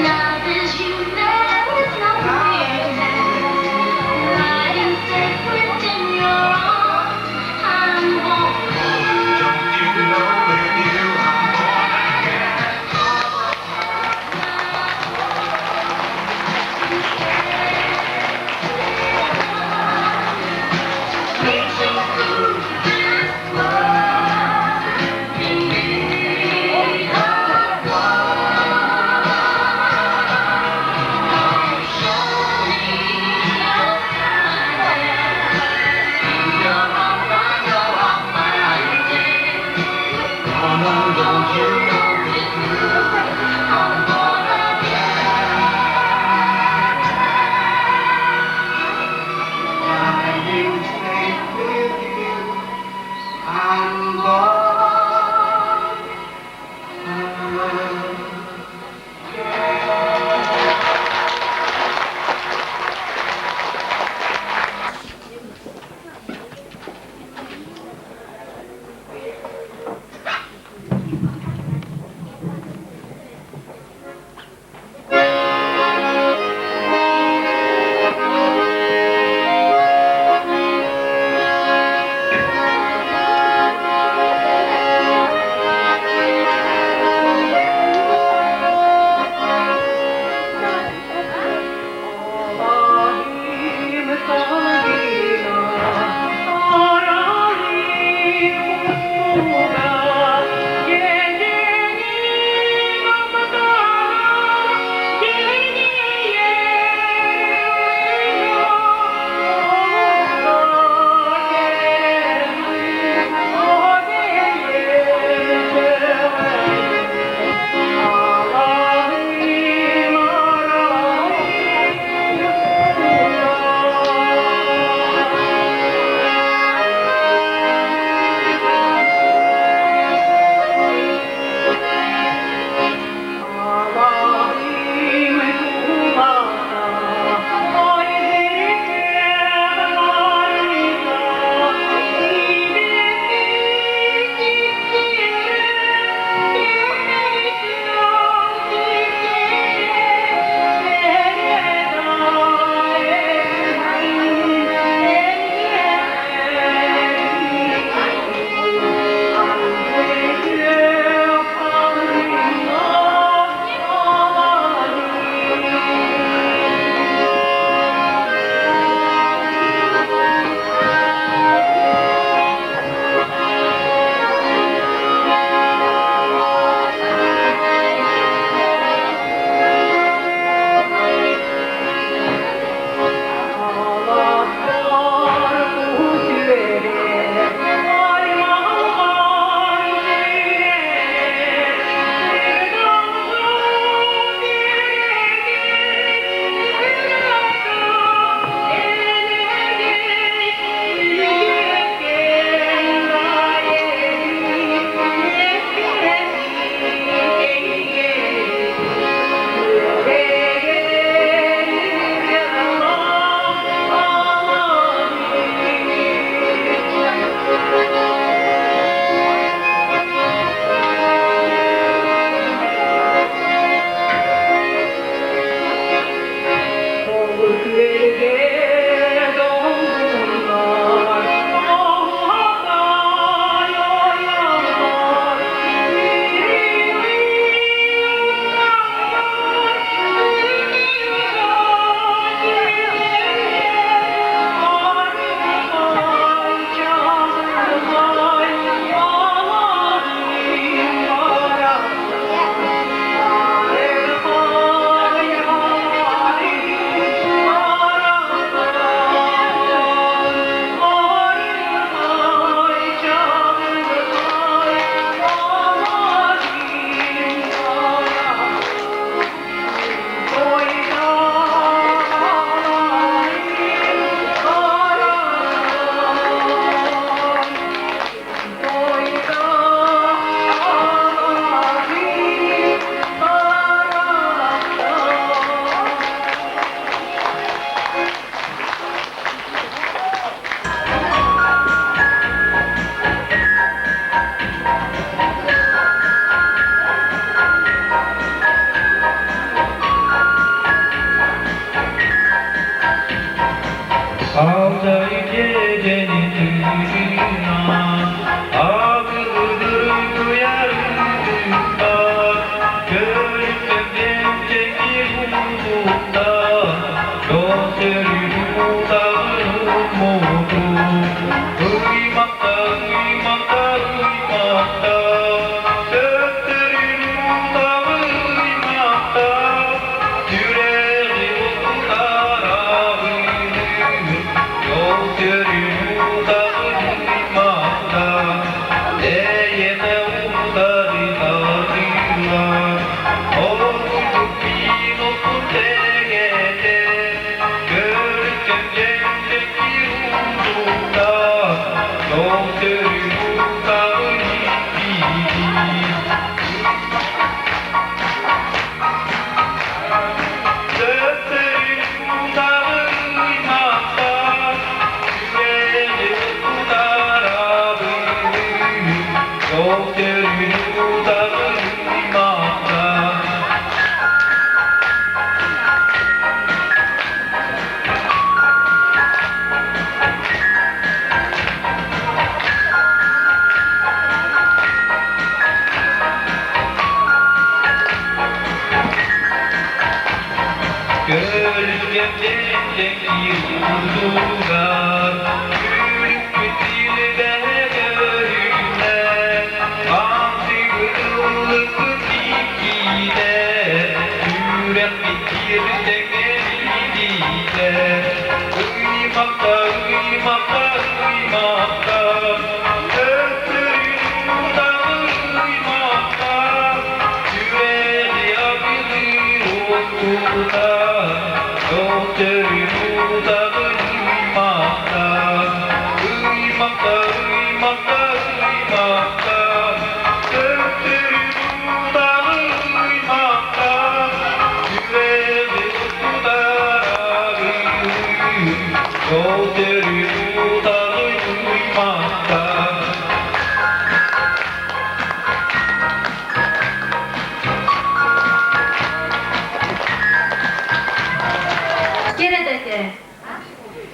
Now that you know it's not weakness, lying safe within your arms, I'm born. Don't you know with you I'm born again. Reaching through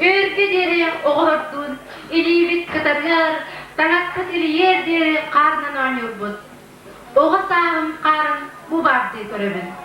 Örgü deri oğurtun, ilibit kıtarlar, tanakkat ili yer deri karnan oynuyurbuz. Oğa sağım karın bu bardı görevin.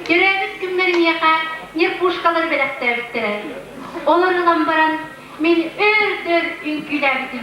Yüreğimiz kimlerin yakar, yer puşkaları belakta bittirer. Onlarla baran, men ördür ünkülerdim.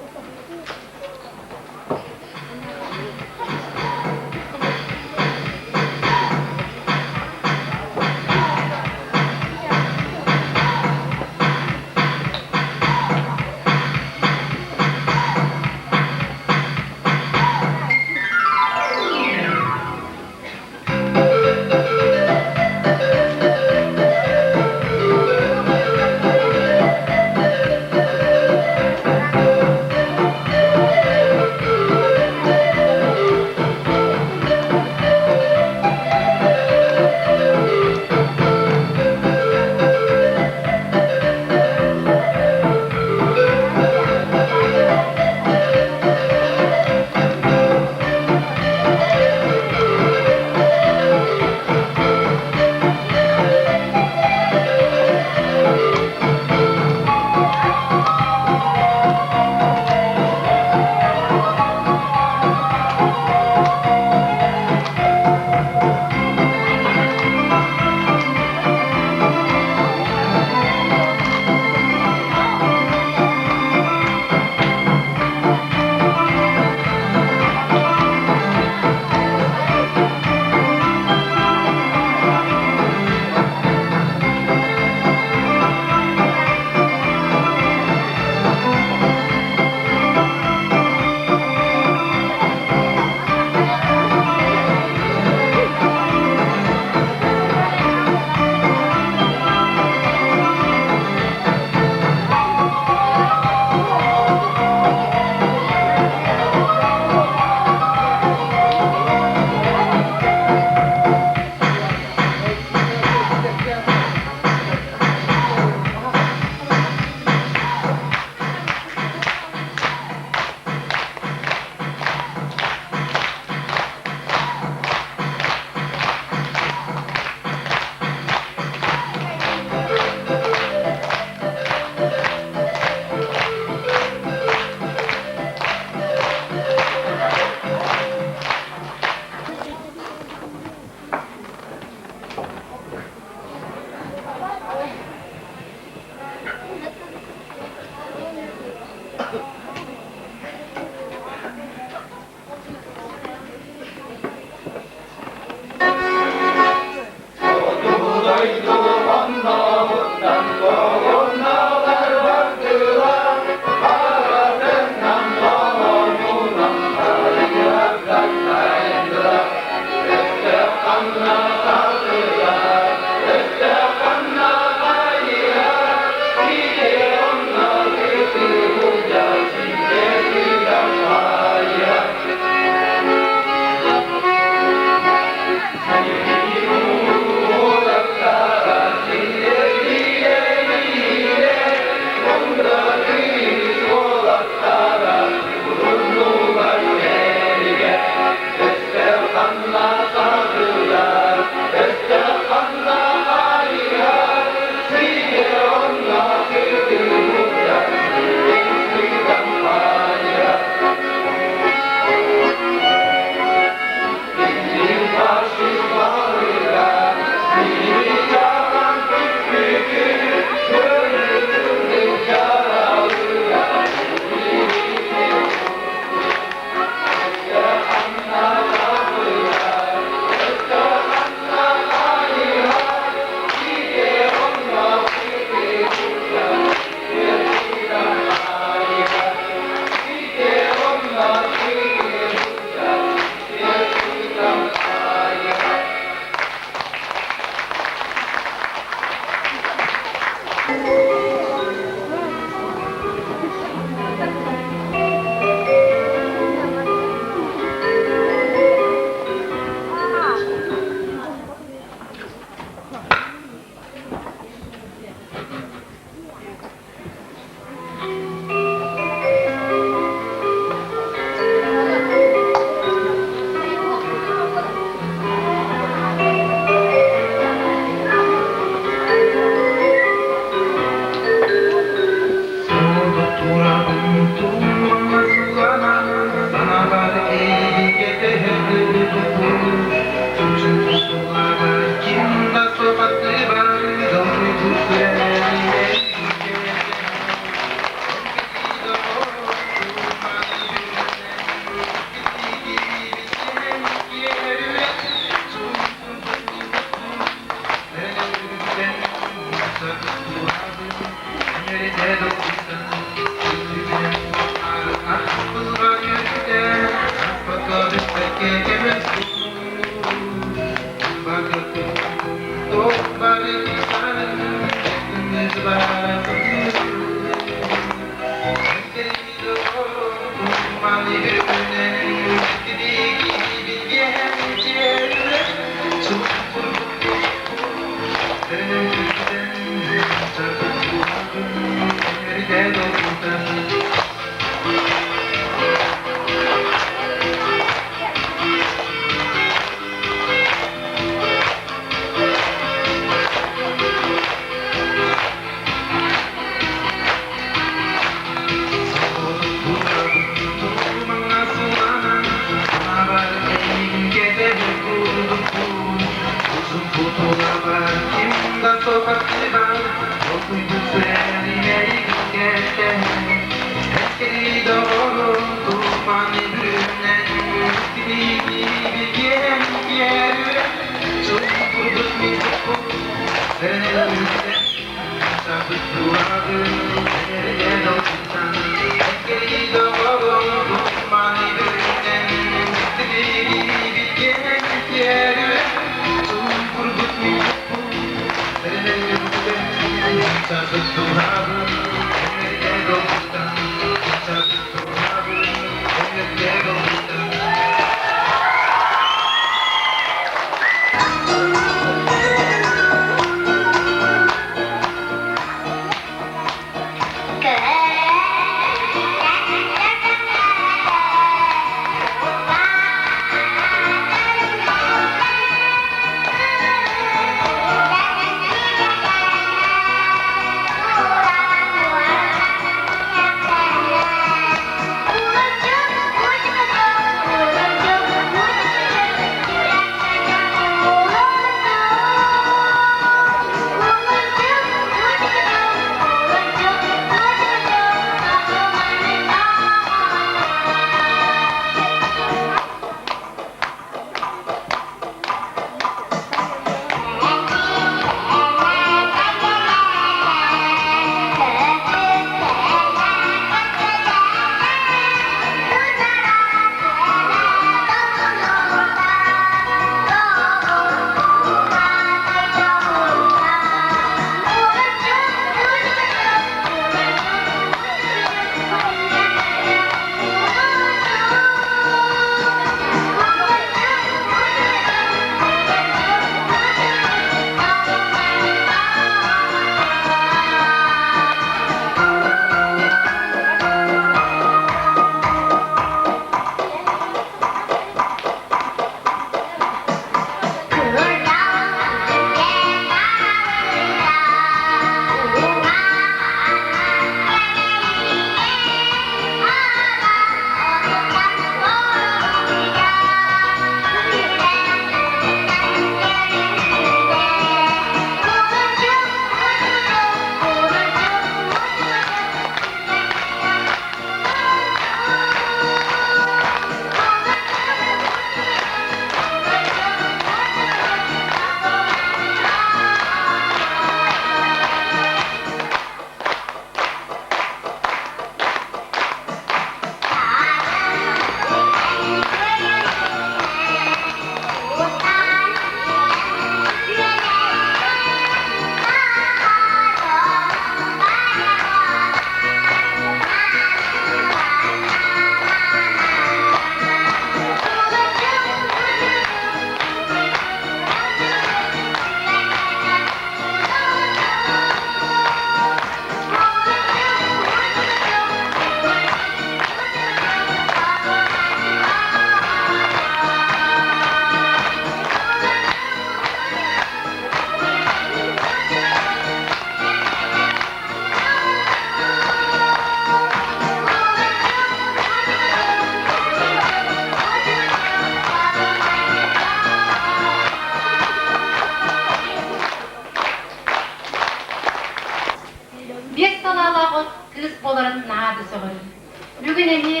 Бүгін әне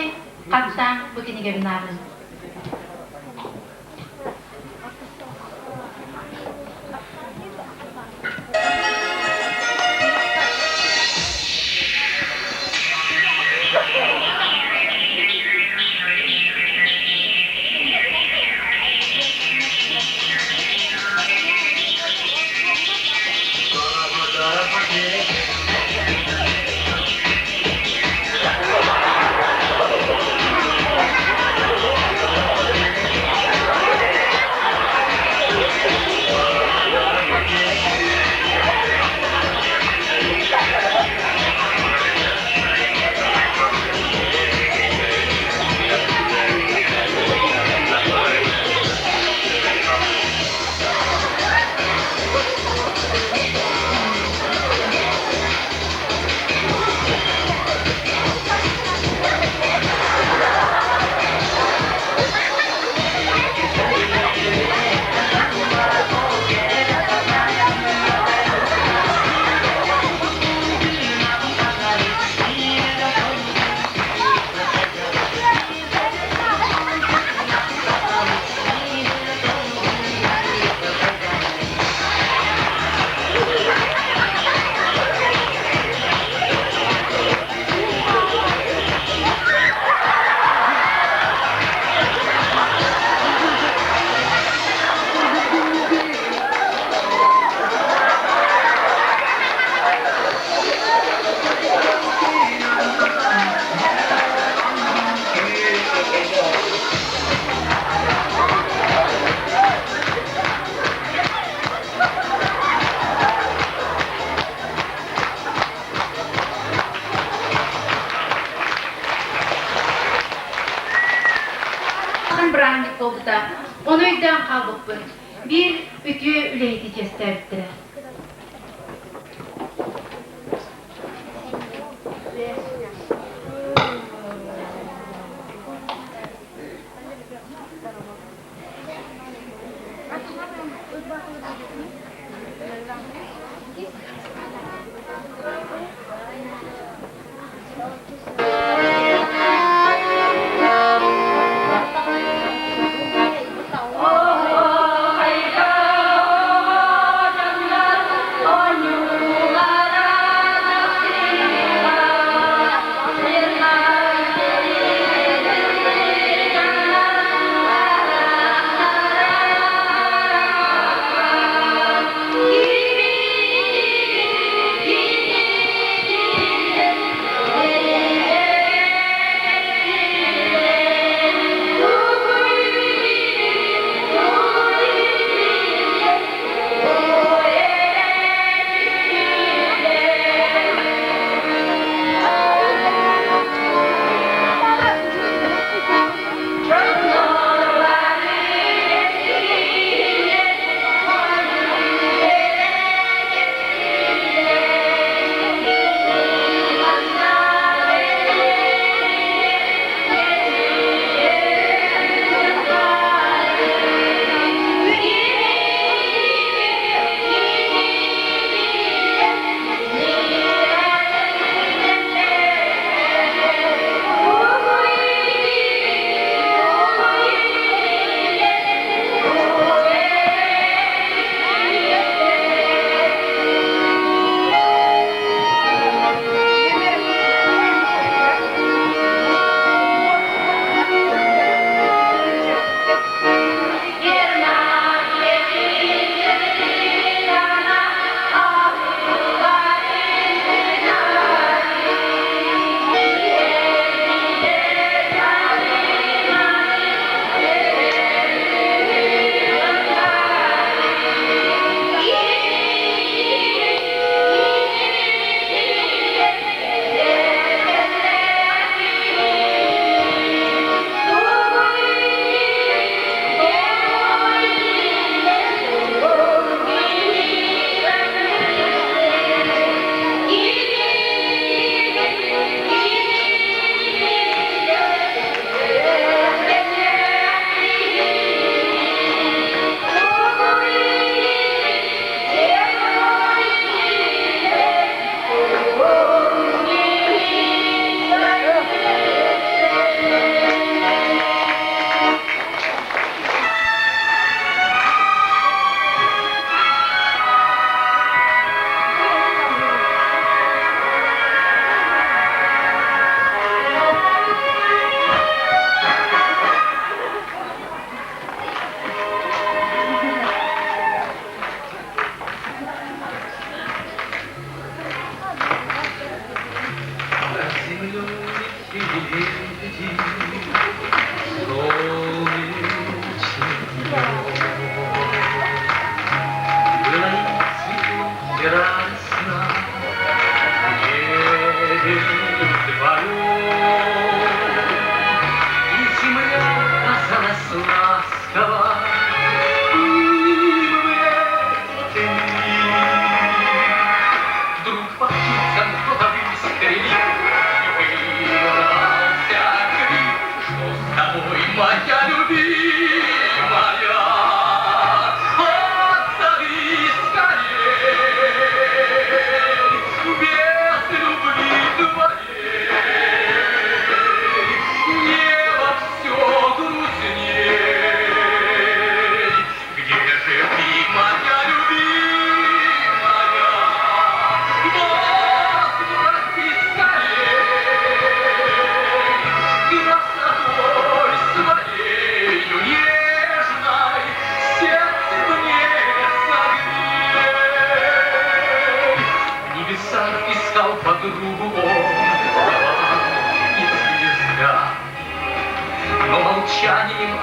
қаттан бүкінеге бінарын. Atan branlık oldu da onu öйден kaldık bir ütü üleydi cesterdiler.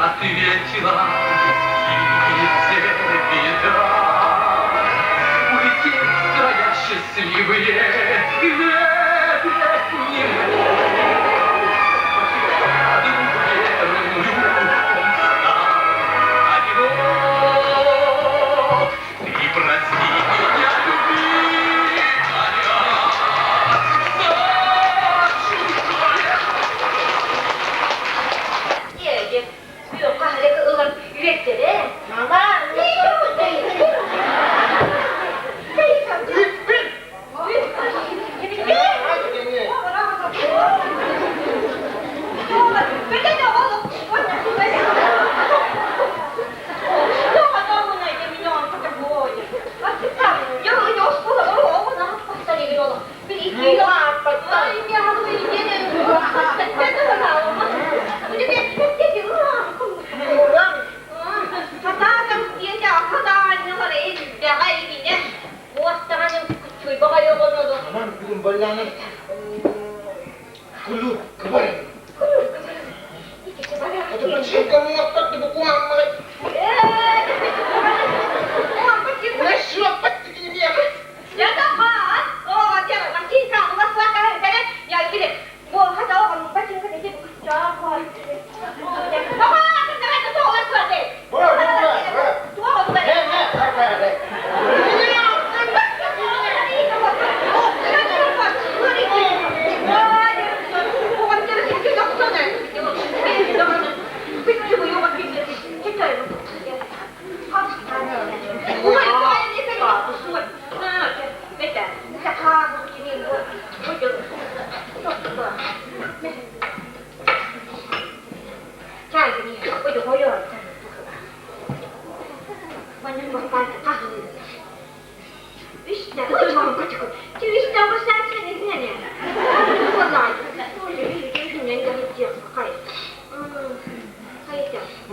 ответила птице беда. Улететь в края счастливые, глядя не мог. Верную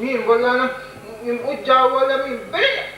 Niin, voidaan ujjaa min belenya.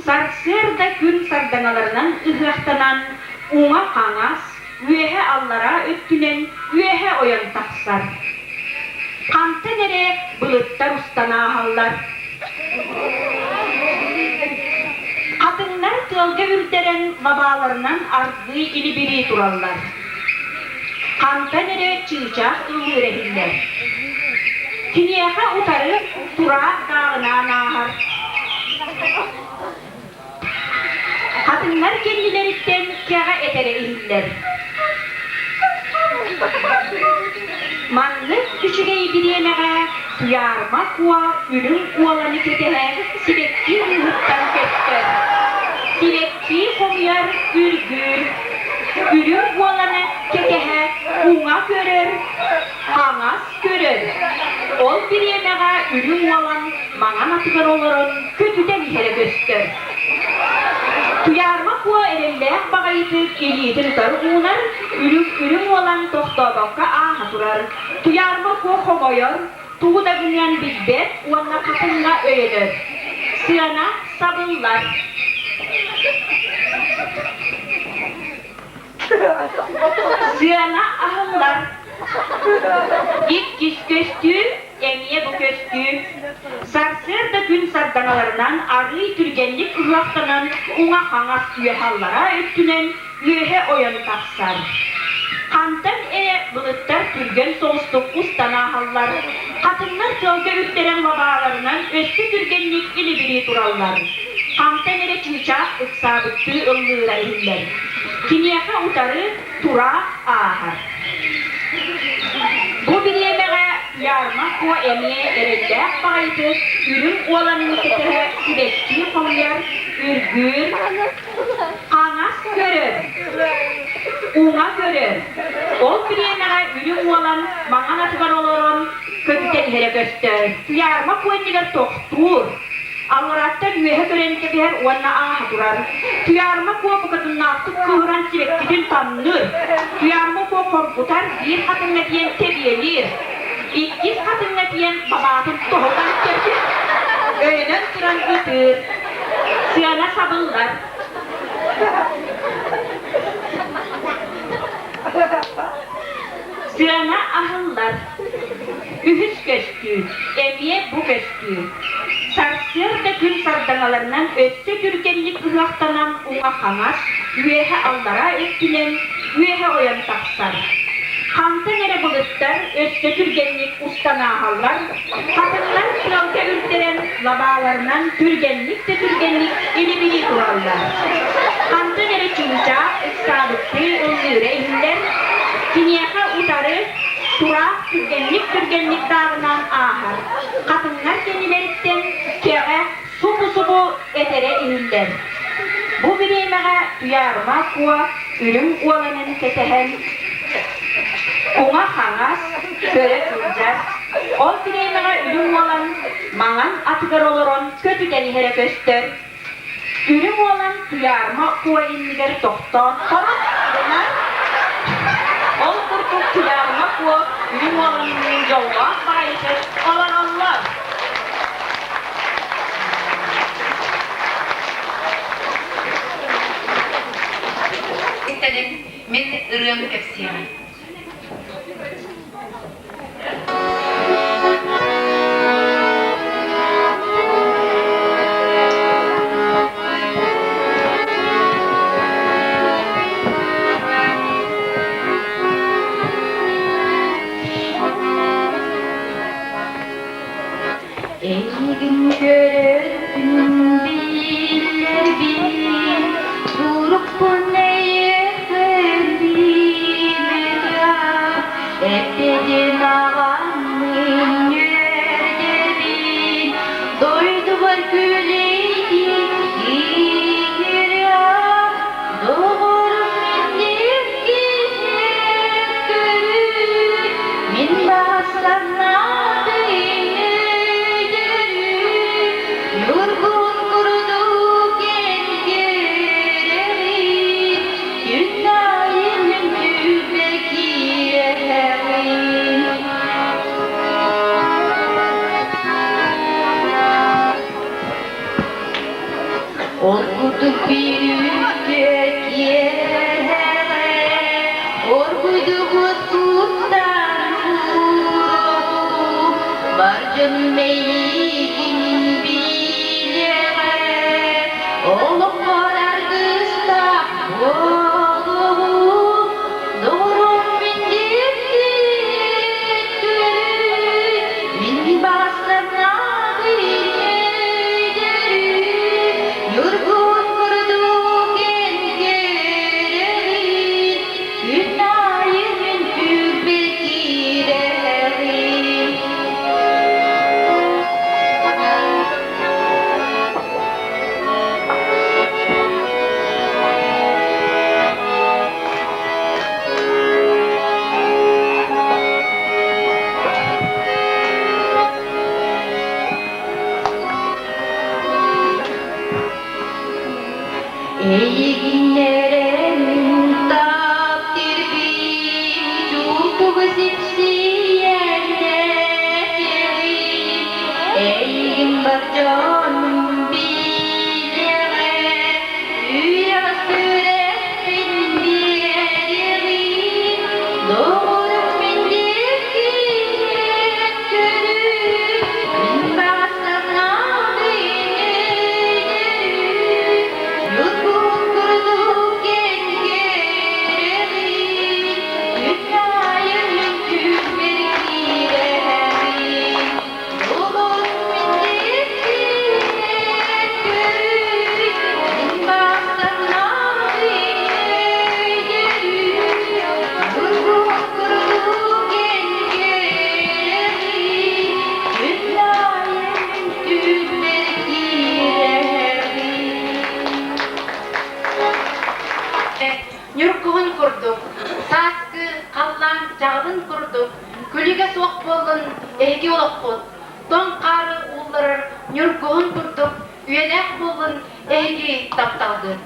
Sarserda gün sardanalarından ıhraktanan uğa hangas, üyehe allara öttülen üyehe oyan taksar. Kantenere bılıttar ustana hallar. Kadınlar tılga ürderen babalarından ardığı ili biri durarlar. Kantenere çığçak ıvırehiller. Kiniyeha utarı tura dağına nahar. Kadınlar kendilerinden kâğa etere inler. Manlı küçügeyi bir yemeğe duyarma kuva ürün uvalanı ketehe sibekki ıhıttan kettir. Sibekki komuyar gürgür. Ürün uvalanı ketehe uğa görür, hangas görür. Ol bir yemeğe ürün uvalan manan atıgar olurun kötüden ihere göster. Tuyarma kuva elellek bagayıtık eliyitin tar uğunar, ürün olan tohtabakka aha turar. Tuyarma kuva homoyor, tuğu da günyen bilbet, uanna kapınla öğrenir. Sırana sabırlar. Sığana ahıllar. İlk giz köstü, emiye bu köstü. Sarsır da gün sardanalarından arlı türgenlik ıhlaktanan ona hangas üyehallara öttünen üyehe oyanı taksar. Kantan bulutlar türgen soğustuk ustana hallar. Kadınlar çölge ütteren babalarından östü türgenlik ili biri durallar. Kantan çuçak ıksabıttı ıllığıra iller. Kiniyaka utarı tura ahar. Bu bir yemeğe yarmak o emeğe erecek bağıydı. Ürün olanını ketehe sürekli konuyor. Ürgür, kanas görür. Una görür. O bir yemeğe ürün olan mangan atıgar olurum. Kötüten here göster. Yarmak o endiler tohtur. Alvarattan üyehe görenke bir ona aha durar. Tuyarma kuwa bu kadın naktık kıhıran sivekkidin tanınır. Tuyarma kuwa korkutar bir kadınla diyen tebiyelir. İkiz kadınla diyen babatın tohudan çekir. Öğlen duran üdür. Sıyana sabırlar. Sıyana ahıllar. Ühüs göstü, emiye bu göstü. Sarsır da gün sardanalarından ötte türgenlik ıhlaktanan uğa hamas, üyehe allara ettilen, üyehe oyan taksar. Kanta nere bulutlar, ötte türgenlik ustana hallar, kadınlar kralda ürteren labalarından türgenlik de türgenlik ili biri durarlar. Kanta nere çuğca, ıskalıktı, ıllığıra iller, kiniyaka utarı, tura türgenlik dağınan ahar. Kadınlar kendileritten kere subu etere iniller. Bu bir yemeğe duyarma kuwa ürün olanın ketehen. Ona hangas köre kılacak. O bir yemeğe ürün olan mangan atıgar olurun kötüden here göster. Ürün olan duyarma kuwa inliger tohton. Sonra ol kurtuk tuyarmak o ürün olanının yolga bayışı olan Allah. İstedim, men ırığım kepsiyem. Gün görürsün biller bil, durup bu neye sevdiğime ya. Efedim ağamın yüreği, doydu var güleyi, iyidir ya. Doğurum indir gizler görür, min basana Orkuduk bir ülkek yere, orkuduk utkudan vurur, var canım eğilim bilere, olup varar kızda oğlum, doğrum bindir görür, min baslarına Yorgun kurdu gençlerin, günahımın tübekilerin. Ey günlerin takdir bin, çok zipsiyenler yerin. Ey gün barcanım bilere, rüya süresin bir hallan jağdın kurduk. Külüge soğuk boldun, ehgi olokut. Don qarı uğulları nürgoğun kurduk. Üyelek boldun, ehgi taptaldı.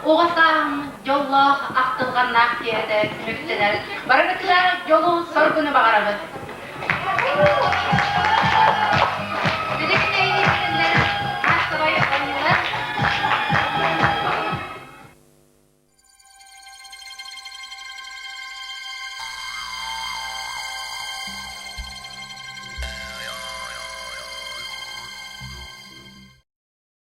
Oğasam yolla aktılgan nakiyede mükteler. Barabıtılar yolu sorgunu bağırabız.